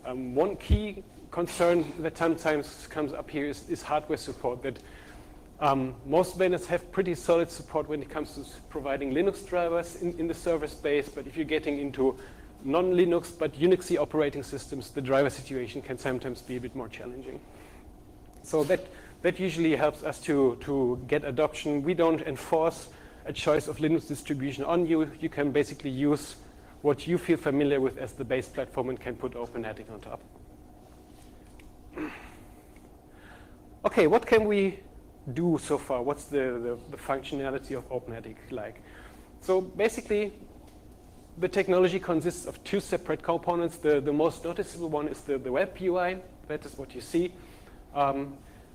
One key concern that sometimes comes up here is hardware support. That most vendors have pretty solid support when it comes to providing Linux drivers in the server space, but if you're getting into non-Linux but Unixy operating systems, the driver situation can sometimes be a bit more challenging. So that usually helps us to get adoption. We don't enforce a choice of Linux distribution on you. You can basically use what you feel familiar with as the base platform and can put OpenATIC on top. Okay, what can we do so far? What's the functionality of OpenATIC like? So basically, the technology consists of two separate components. The most noticeable one is the web UI. That is what you see.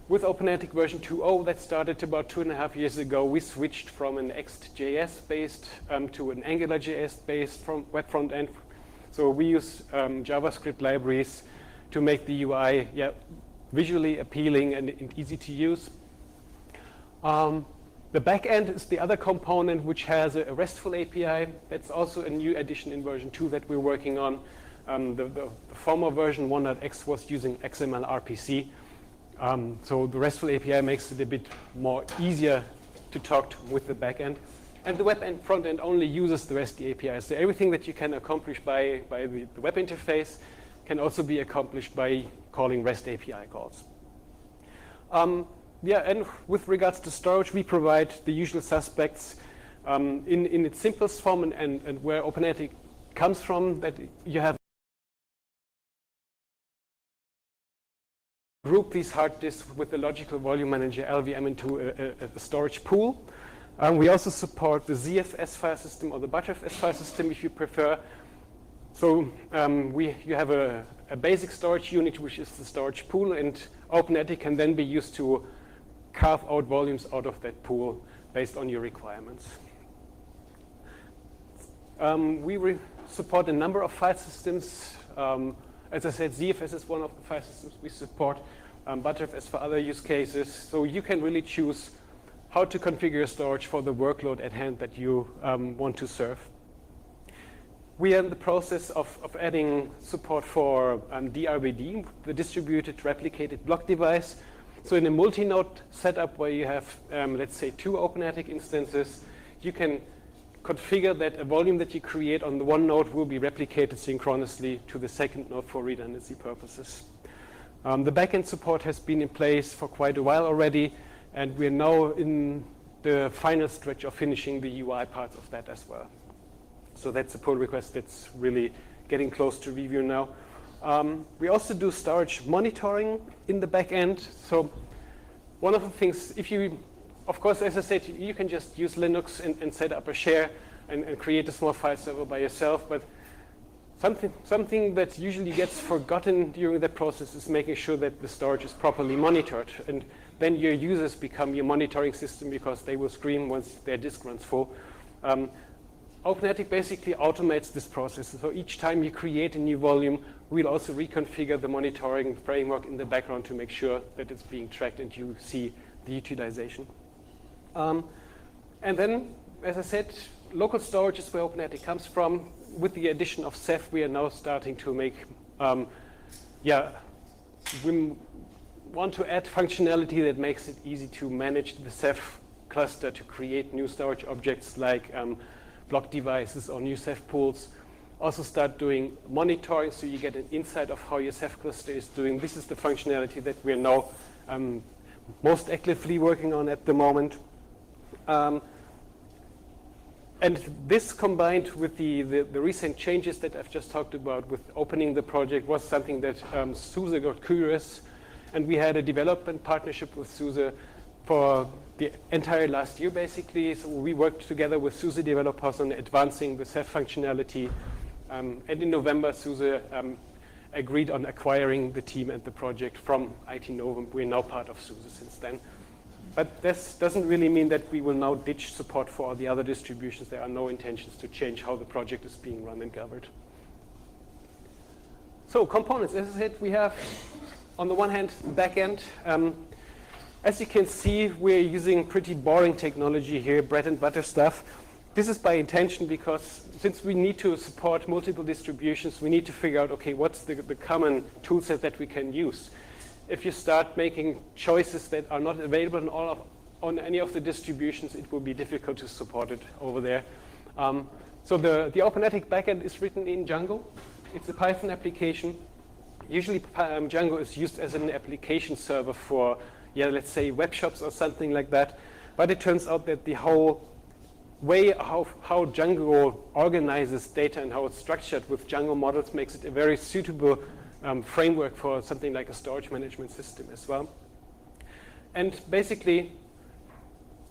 With OpenATIC version 2.0, that started about 2.5 years ago, we switched from an Next.js-based to an AngularJS-based web front end. So we use JavaScript libraries to make the UI visually appealing and easy to use. The back end is the other component, which has a RESTful API. That's also a new addition in version 2 that we're working on. The former version 1.x was using XML RPC. So the RESTful API makes it a bit more easier to talk to with the back end. And the web and front end only uses the REST API. So everything that you can accomplish by the web interface can also be accomplished by calling REST API calls. And with regards to storage, we provide the usual suspects in its simplest form and where OpenATIC comes from, that you have group these hard disks with the logical volume manager LVM into a storage pool. We also support the ZFS file system or the Btrfs file system if you prefer. So you have a basic storage unit, which is the storage pool, and OpenATIC can then be used to carve out volumes out of that pool based on your requirements. We support a number of file systems. As I said, ZFS is one of the file systems we support, Btrfs for other use cases. So you can really choose how to configure your storage for the workload at hand that you want to serve. We are in the process of adding support for DRBD, the distributed replicated block device. So in a multi-node setup where you have, let's say, 2 OpenATIC instances, you can configure that a volume that you create on the one node will be replicated synchronously to the second node for redundancy purposes. The backend support has been in place for quite a while already, and we're now in the final stretch of finishing the UI parts of that as well. So that's a pull request that's really getting close to review now. We also do storage monitoring in the back end. So one of the things, of course, as I said, you can just use Linux and set up a share and create a small file server by yourself. But something that usually gets forgotten during that process is making sure that the storage is properly monitored. And then your users become your monitoring system because they will scream once their disk runs full. OpenATIC basically automates this process. So each time you create a new volume, we'll also reconfigure the monitoring framework in the background to make sure that it's being tracked and you see the utilization. And then, as I said, local storage is where OpenATIC comes from. With the addition of Ceph, we are now starting to make, we want to add functionality that makes it easy to manage the Ceph cluster to create new storage objects like block devices or new Ceph pools. Also start doing monitoring so you get an insight of how your Ceph cluster is doing. This is the functionality that we're now most actively working on at the moment. And this combined with the recent changes that I've just talked about with opening the project was something that SUSE got curious. And we had a development partnership with SUSE for the entire last year, basically. So we worked together with SUSE developers on advancing the Ceph functionality. And in November, SUSE agreed on acquiring the team and the project from IT Novum. We're now part of SUSE since then. But this doesn't really mean that we will now ditch support for all the other distributions. There are no intentions to change how the project is being run and governed. So components, as I said, we have on the one hand, backend. As you can see, we're using pretty boring technology here, bread and butter stuff. This is by intention because since we need to support multiple distributions, we need to figure out, okay, what's the common toolset that we can use. If you start making choices that are not available on any of the distributions, it will be difficult to support it over there. So the OpenATIC backend is written in Django. It's a Python application. Usually Django is used as an application server for, let's say web shops or something like that. But it turns out that the whole way how Django organizes data and how it's structured with Django models makes it a very suitable framework for something like a storage management system as well. And basically,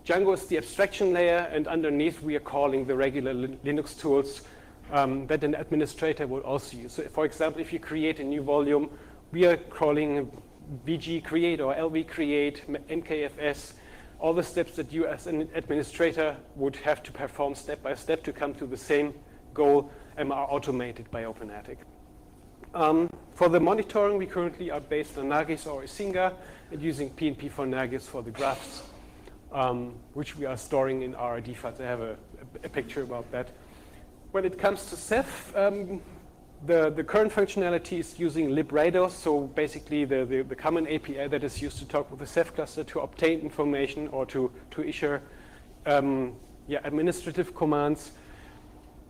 Django is the abstraction layer, and underneath we are calling the regular Linux tools that an administrator will also use. So for example, if you create a new volume, we are calling bg create or lv create, nkfs, all the steps that you as an administrator would have to perform step by step to come to the same goal are automated by OpenATIC. For the monitoring, we currently are based on Nagios or Isinga and using PNP for Nagios for the graphs, which we are storing in RRD files. I have a picture about that. When it comes to Ceph, the current functionality is using librados, so basically the common API that is used to talk with the Ceph cluster to obtain information or to issue administrative commands.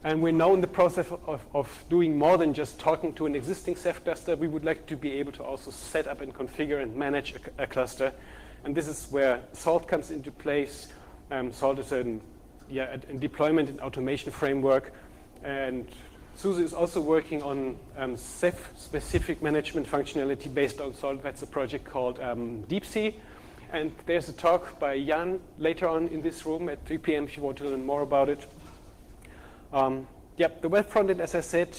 And we're now in the process of doing more than just talking to an existing Ceph cluster. We would like to be able to also set up and configure and manage a cluster. And this is where Salt comes into place. Salt is a deployment and automation framework. And SUSE is also working on Ceph-specific management functionality based on Salt. That's a project called DeepSea. And there's a talk by Jan later on in this room at 3 p.m. if you want to learn more about it. The web frontend, as I said,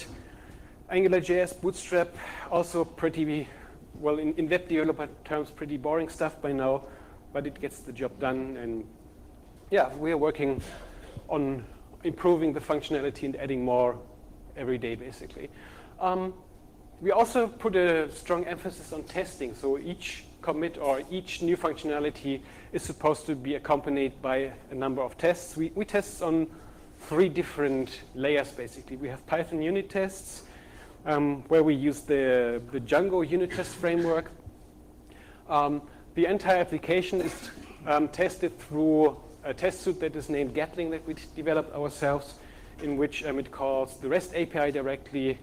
AngularJS, Bootstrap, also pretty, well, in web developer terms, pretty boring stuff by now, but it gets the job done. And we are working on improving the functionality and adding more every day, basically. We also put a strong emphasis on testing. So each commit or each new functionality is supposed to be accompanied by a number of tests. We test on 3 different layers, basically. We have Python unit tests, where we use the Django unit test framework. The entire application is tested through a test suite that is named Gatling that we developed ourselves, in which it calls the REST API directly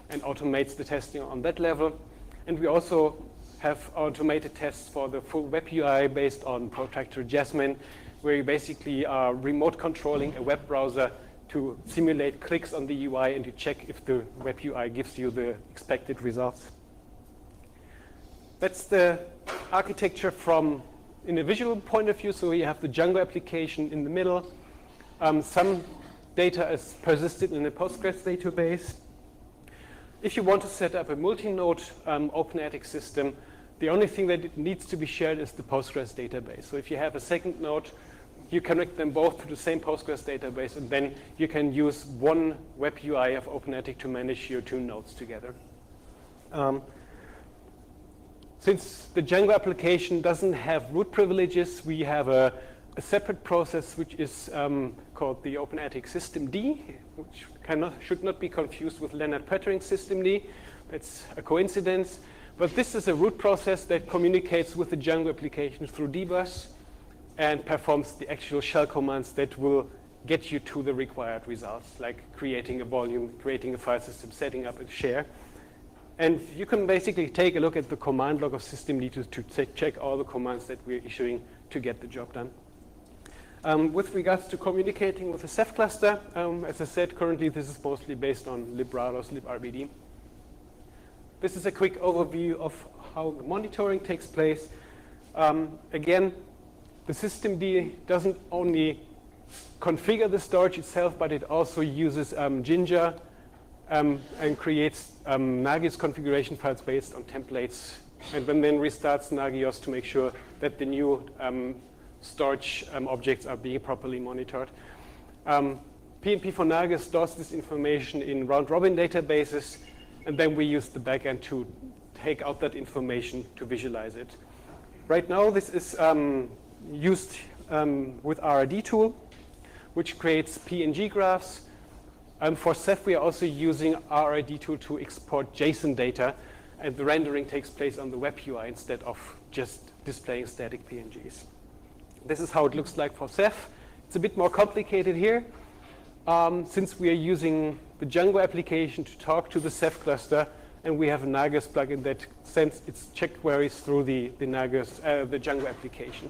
and automates the testing on that level. And we also have automated tests for the full web UI based on Protractor Jasmine, where you basically are remote controlling a web browser to simulate clicks on the UI and to check if the web UI gives you the expected results. That's the architecture from in a visual point of view. So you have the Django application in the middle. Some data is persisted in a Postgres database. If you want to set up a multi-node OpenATIC system, the only thing that it needs to be shared is the Postgres database. So if you have a second node, you connect them both to the same Postgres database, and then you can use one web UI of OpenATIC to manage your 2 nodes together. Since the Django application doesn't have root privileges, we have a separate process which is called the OpenATIC systemd, which should not be confused with Leonard Pettering's systemd. That's a coincidence. But this is a root process that communicates with the Django application through dbus and performs the actual shell commands that will get you to the required results, like creating a volume, creating a file system, setting up a share. And you can basically take a look at the command log of systemd to check all the commands that we're issuing to get the job done. With regards to communicating with the Ceph cluster, as I said, currently this is mostly based on librados, librd. This is a quick overview of how the monitoring takes place. Again, the systemd doesn't only configure the storage itself, but it also uses Jinja and creates Nagios configuration files based on templates, and then restarts Nagios to make sure that the new storage objects are being properly monitored. PNP for Nagios stores this information in round-robin databases, and then we use the backend to take out that information to visualize it. Right now, this is used with RRD tool, which creates PNG graphs. For Ceph, we are also using RRD tool to export JSON data, and the rendering takes place on the web UI instead of just displaying static PNGs. This is how it looks like for Ceph. It's a bit more complicated here. Since we are using the Django application to talk to the Ceph cluster, and we have a Nagios plugin that sends its check queries through the Django application.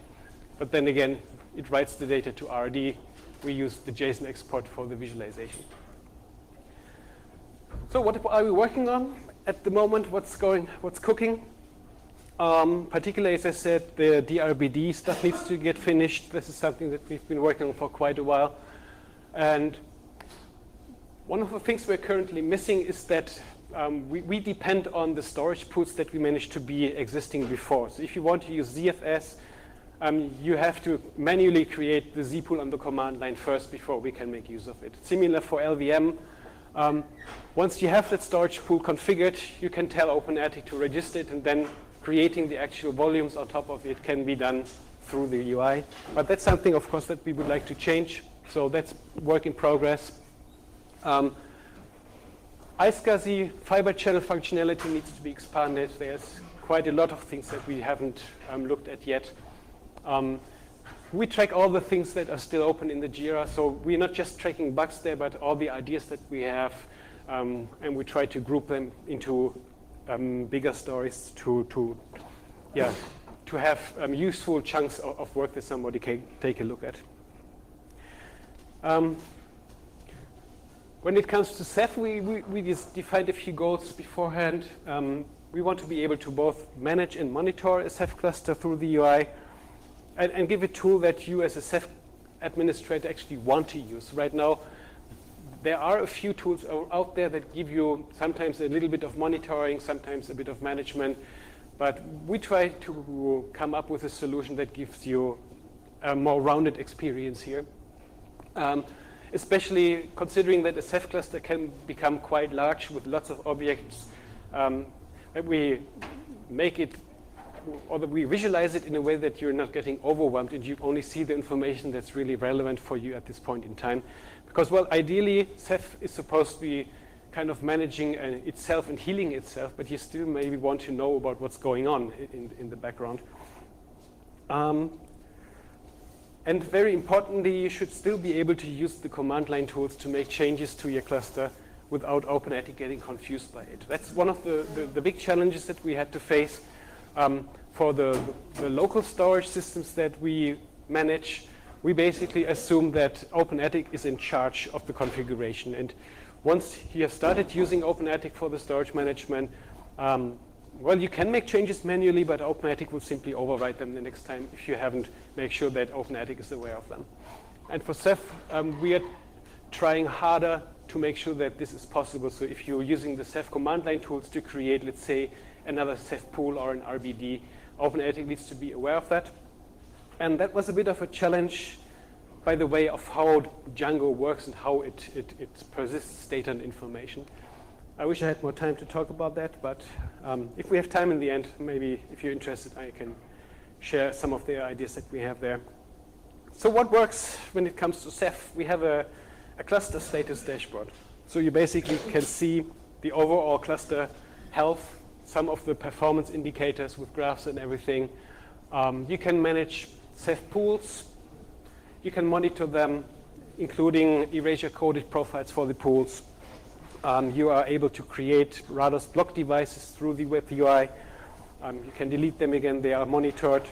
But then again, it writes the data to RD. We use the JSON export for the visualization. So what are we working on at the moment? What's cooking? Particularly, as I said, the DRBD stuff needs to get finished. This is something that we've been working on for quite a while. And one of the things we're currently missing is that we depend on the storage pools that we managed to be existing before. So if you want to use ZFS, you have to manually create the Z pool on the command line first before we can make use of it. Similar for LVM. Once you have that storage pool configured, you can tell OpenATIC to register it, and then creating the actual volumes on top of it can be done through the UI. But that's something, of course, that we would like to change. So that's work in progress. Iscsi fiber channel functionality needs to be expanded. There's quite a lot of things that we haven't looked at yet. We track all the things that are still open in the Jira. So we're not just tracking bugs there, but all the ideas that we have. And we try to group them into bigger stories to have useful chunks of work that somebody can take a look at. When it comes to Ceph, we just defined a few goals beforehand. We want to be able to both manage and monitor a Ceph cluster through the UI and give a tool that you as a Ceph administrator actually want to use. Right now, there are a few tools out there that give you sometimes a little bit of monitoring, sometimes a bit of management, but we try to come up with a solution that gives you a more rounded experience here. Especially considering that a Ceph cluster can become quite large with lots of objects, that we make it, or that we visualize it in a way that you're not getting overwhelmed and you only see the information that's really relevant for you at this point in time. Because, well, ideally, Ceph is supposed to be kind of managing itself and healing itself, but you still maybe want to know about what's going on in the background. And very importantly, you should still be able to use the command line tools to make changes to your cluster without OpenATIC getting confused by it. That's one of the big challenges that we had to face. For the local storage systems that we manage, we basically assume that OpenATIC is in charge of the configuration. And once you have started using OpenATIC for the storage management, well, you can make changes manually, but OpenATIC will simply override them the next time if you haven't made sure that OpenATIC is aware of them. And for Ceph, we are trying harder to make sure that this is possible. So if you're using the Ceph command line tools to create, let's say, another Ceph pool or an RBD, OpenATIC needs to be aware of that. And that was a bit of a challenge by the way of how Django works and how it persists data and information. I wish I had more time to talk about that, but if we have time in the end, maybe if you're interested, I can share some of the ideas that we have there. So what works when it comes to Ceph? We have a cluster status dashboard. So you basically can see the overall cluster health, some of the performance indicators with graphs and everything. You can manage Ceph pools. You can monitor them, including erasure-coded profiles for the pools. You are able to create Rados block devices through the web UI. You can delete them again. They are monitored.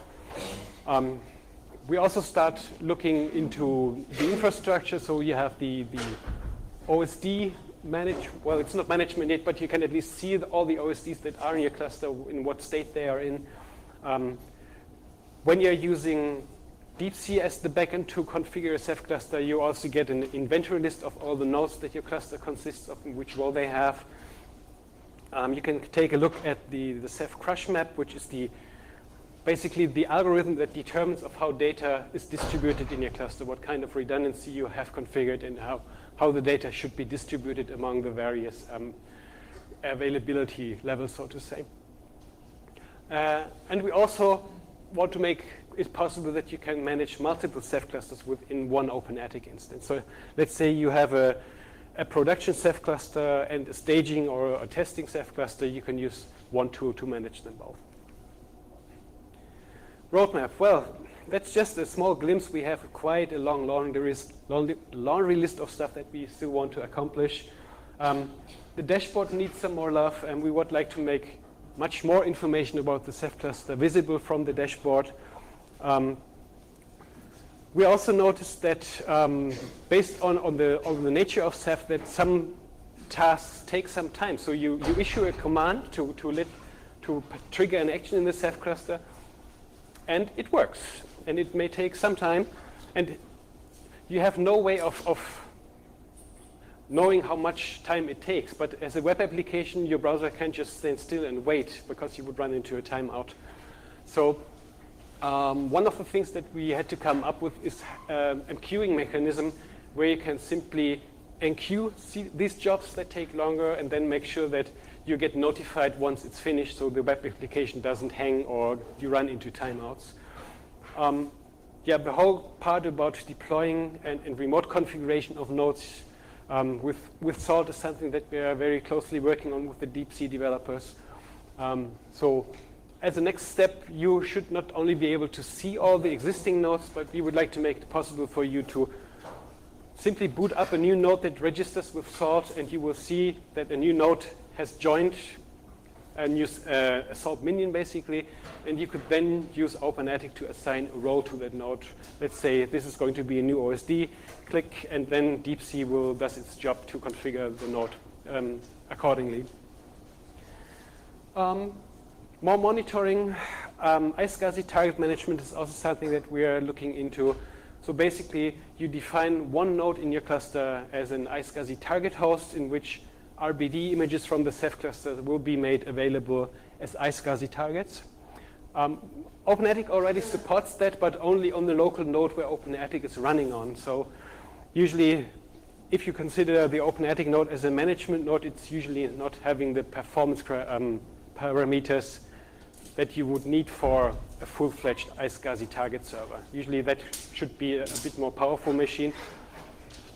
We also start looking into the infrastructure. So you have the OSD manage. Well, it's not management yet, but you can at least see all the OSDs that are in your cluster, in what state they are in. When you're using DeepC as the backend to configure a Ceph cluster, you also get an inventory list of all the nodes that your cluster consists of and which role they have. You can take a look at the Ceph crush map, which is basically the algorithm that determines of how data is distributed in your cluster, what kind of redundancy you have configured, and how the data should be distributed among the various availability levels, so to say. And we also want to make it's possible that you can manage multiple Ceph clusters within one OpenATIC instance. So let's say you have a production Ceph cluster and a staging or a testing Ceph cluster. You can use one tool to manage them both. Roadmap. Well, that's just a small glimpse. We have quite a long laundry list of stuff that we still want to accomplish. The dashboard needs some more love, and we would like to make much more information about the Ceph cluster visible from the dashboard. We also noticed that based on the nature of Ceph, that some tasks take some time. So you issue a command to trigger an action in the Ceph cluster, and it works. And it may take some time, and you have no way of knowing how much time it takes. But as a web application, your browser can't just stand still and wait, because you would run into a timeout. So one of the things that we had to come up with is a queuing mechanism where you can simply enqueue these jobs that take longer and then make sure that you get notified once it's finished, so the web application doesn't hang or you run into timeouts. The whole part about deploying and remote configuration of nodes with Salt is something that we are very closely working on with the DeepC developers. So as a next step, you should not only be able to see all the existing nodes, but we would like to make it possible for you to simply boot up a new node that registers with Salt, and you will see that a new node has joined and use a Salt minion, basically, and you could then use OpenATIC to assign a role to that node. Let's say this is going to be a new OSD, click, and then DeepC does its job to configure the node accordingly. More monitoring. Iscsi target management is also something that we are looking into. So basically, you define one node in your cluster as an Iscsi target host, in which RBD images from the Ceph cluster will be made available as Iscsi targets. OpenATIC already supports that, but only on the local node where OpenATIC is running on. So usually, if you consider the OpenATIC node as a management node, it's usually not having the performance parameters that you would need for a full-fledged Iscsi target server. Usually that should be a bit more powerful machine.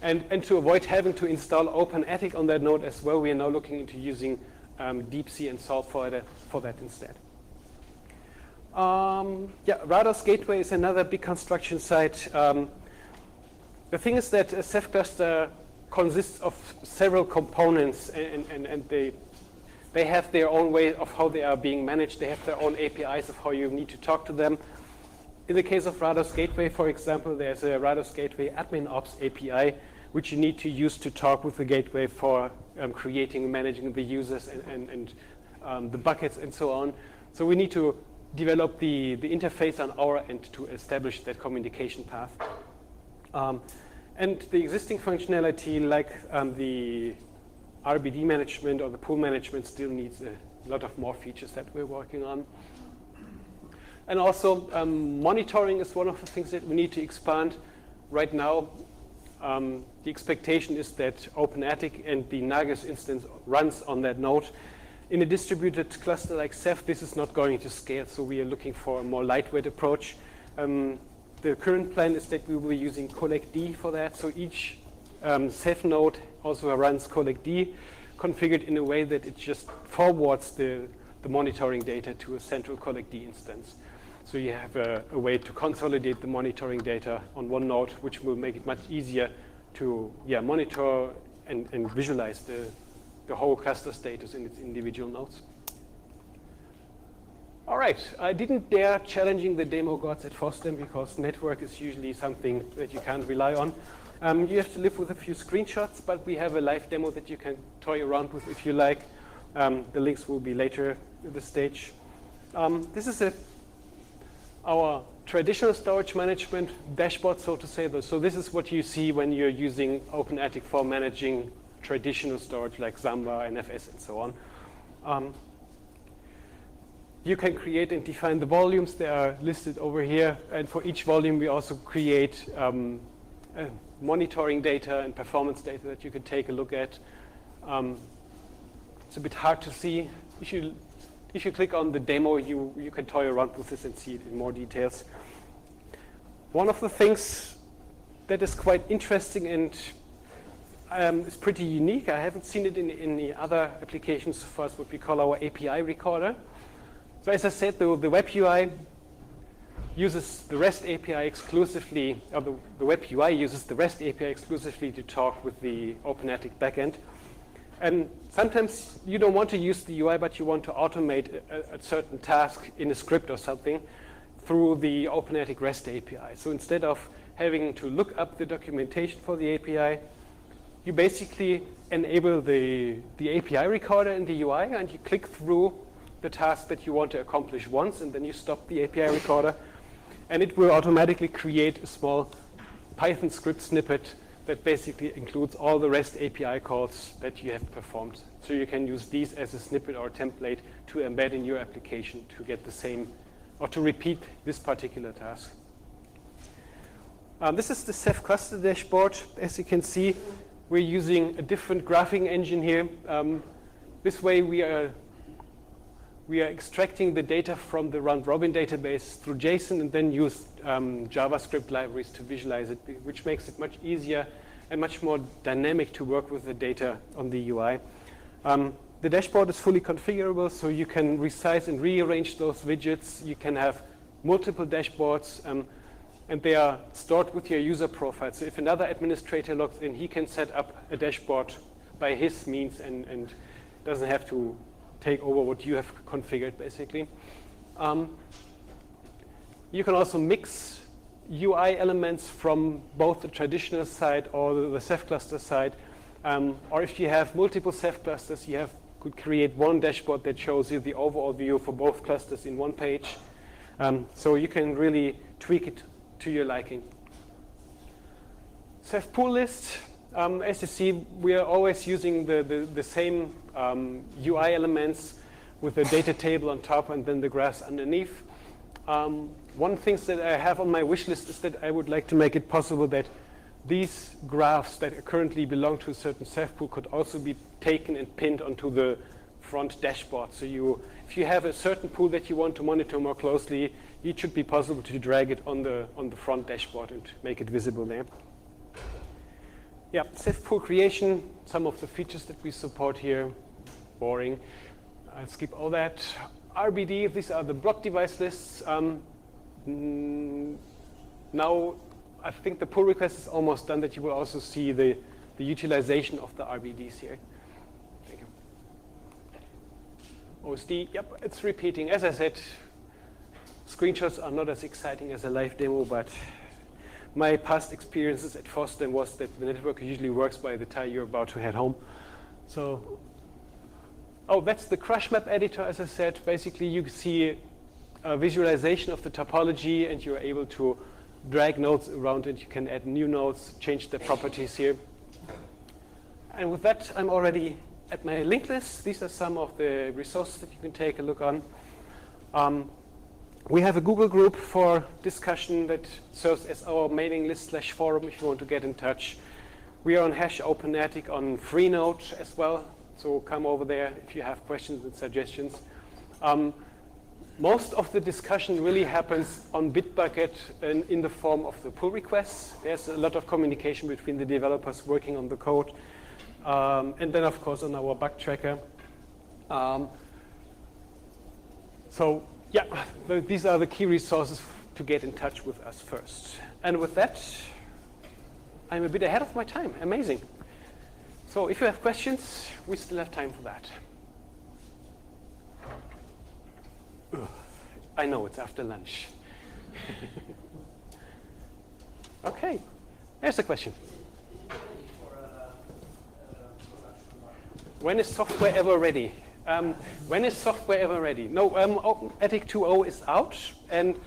And to avoid having to install OpenATIC on that node as well, we are now looking into using DeepC and Salt for that instead. Rados Gateway is another big construction site. The thing is that a Ceph cluster consists of several components, and they have their own way of how they are being managed. They have their own APIs of how you need to talk to them. In the case of Rados Gateway, for example, there's a Rados Gateway admin ops API, which you need to use to talk with the gateway for creating and managing the users and the buckets and so on. So we need to develop the interface on our end to establish that communication path. And the existing functionality, like the RBD management or the pool management, still needs a lot of more features that we're working on. And also, monitoring is one of the things that we need to expand. Right now, the expectation is that OpenATIC and the Nagios instance runs on that node. In a distributed cluster like Ceph, this is not going to scale, so we are looking for a more lightweight approach. The current plan is that we will be using collectd for that, so each Ceph node also runs collectd, configured in a way that it just forwards the monitoring data to a central collectd instance. So you have a way to consolidate the monitoring data on one node, which will make it much easier to monitor and visualize the whole cluster status in its individual nodes. All right, I didn't dare challenging the demo gods at FOSDEM because network is usually something that you can't rely on. You have to live with a few screenshots, but we have a live demo that you can toy around with if you like. The links will be later in the stage. This is our traditional storage management dashboard, so to say. So this is what you see when you're using OpenATIC for managing traditional storage like Samba, NFS, and so on. You can create and define the volumes. They are listed over here. And for each volume, we also create monitoring data and performance data that you can take a look at. It's a bit hard to see. If you click on the demo, you can toy around with this and see it in more details. One of the things that is quite interesting and is pretty unique, I haven't seen it in any other applications for us, what we call our API recorder. So as I said, the web UI uses the REST API exclusively, or the web UI uses the REST API exclusively to talk with the OpenATIC backend. And sometimes you don't want to use the UI, but you want to automate a certain task in a script or something through the OpenATIC REST API. So instead of having to look up the documentation for the API, you basically enable the API recorder in the UI, and you click through the task that you want to accomplish once, and then you stop the API recorder, and it will automatically create a small Python script snippet that basically includes all the REST API calls that you have performed. So you can use these as a snippet or a template to embed in your application to get the same, or to repeat this particular task. This is the Ceph cluster dashboard. As you can see, we're using a different graphing engine here. This way we are extracting the data from the round-robin database through JSON and then use JavaScript libraries to visualize it, which makes it much easier and much more dynamic to work with the data on the UI. The dashboard is fully configurable, so you can resize and rearrange those widgets. You can have multiple dashboards, and they are stored with your user profile. So if another administrator logs in, he can set up a dashboard by his means and doesn't have to take over what you have configured, basically. You can also mix UI elements from both the traditional side or the Ceph cluster side. Or if you have multiple Ceph clusters, you could create one dashboard that shows you the overall view for both clusters in one page. So you can really tweak it to your liking. Ceph pull list. As you see, we are always using the same UI elements with the data table on top and then the graphs underneath. One thing that I have on my wish list is that I would like to make it possible that these graphs that currently belong to a certain Ceph pool could also be taken and pinned onto the front dashboard. So if you have a certain pool that you want to monitor more closely, it should be possible to drag it on the front dashboard and make it visible there. Yeah, Ceph pool creation, some of the features that we support here, boring. I'll skip all that. RBD, these are the block device lists. Now, I think the pull request is almost done, that you will also see the utilization of the RBDs here. Thank you. OSD, yep, it's repeating. As I said, screenshots are not as exciting as a live demo, but my past experiences at FOSDEM was that the network usually works by the time you're about to head home. So, that's the crash map editor, as I said. Basically, you see a visualization of the topology, and you're able to drag nodes around it. You can add new nodes, change the properties here. And with that, I'm already at my link list. These are some of the resources that you can take a look on. We have a Google group for discussion that serves as our mailing list / forum if you want to get in touch. We are on #OpenATIC on Freenode as well, so come over there if you have questions and suggestions. Most of the discussion really happens on Bitbucket and in the form of the pull requests. There's a lot of communication between the developers working on the code. And then, of course, on our bug tracker. So, yeah, these are the key resources to get in touch with us first. And with that, I'm a bit ahead of my time. Amazing. So if you have questions, we still have time for that. I know, it's after lunch. Okay, there's a question. When is software ever ready? When is software ever ready? No, OpenATIC 2.0 is out, and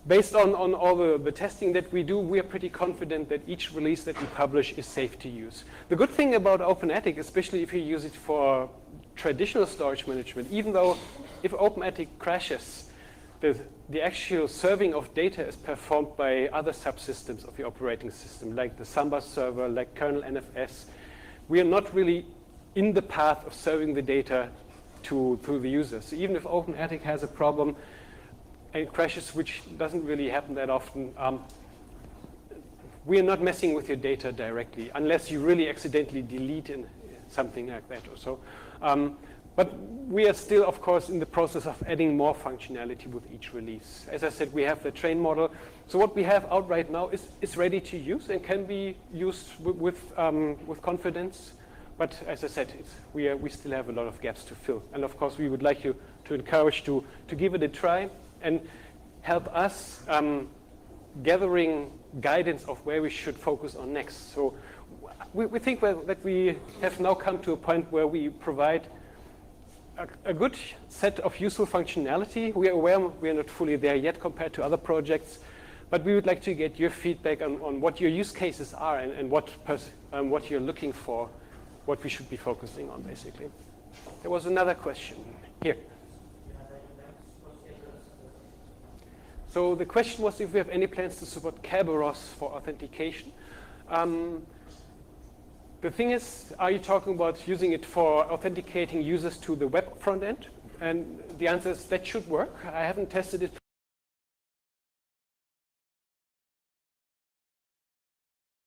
based on all the testing that we do, we are pretty confident that each release that we publish is safe to use. The good thing about OpenATIC, especially if you use it for traditional storage management, even though if OpenATIC crashes, the actual serving of data is performed by other subsystems of the operating system, like the Samba server, like kernel NFS. We are not really in the path of serving the data to the users. So even if OpenATIC has a problem, and crashes, which doesn't really happen that often. We are not messing with your data directly, unless you really accidentally delete something like that or so. But we are still, of course, in the process of adding more functionality with each release. As I said, we have the train model. So what we have out right now is ready to use and can be used with confidence. But as I said, we still have a lot of gaps to fill. And of course, we would like you to encourage to give it a try and help us gathering guidance of where we should focus on next. So we think that we have now come to a point where we provide a good set of useful functionality. We are aware we are not fully there yet compared to other projects, but we would like to get your feedback on what your use cases are and what you're looking for, what we should be focusing on, basically. There was another question here. So the question was if we have any plans to support Kerberos for authentication. The thing is, are you talking about using it for authenticating users to the web front end? And the answer is that should work. I haven't tested it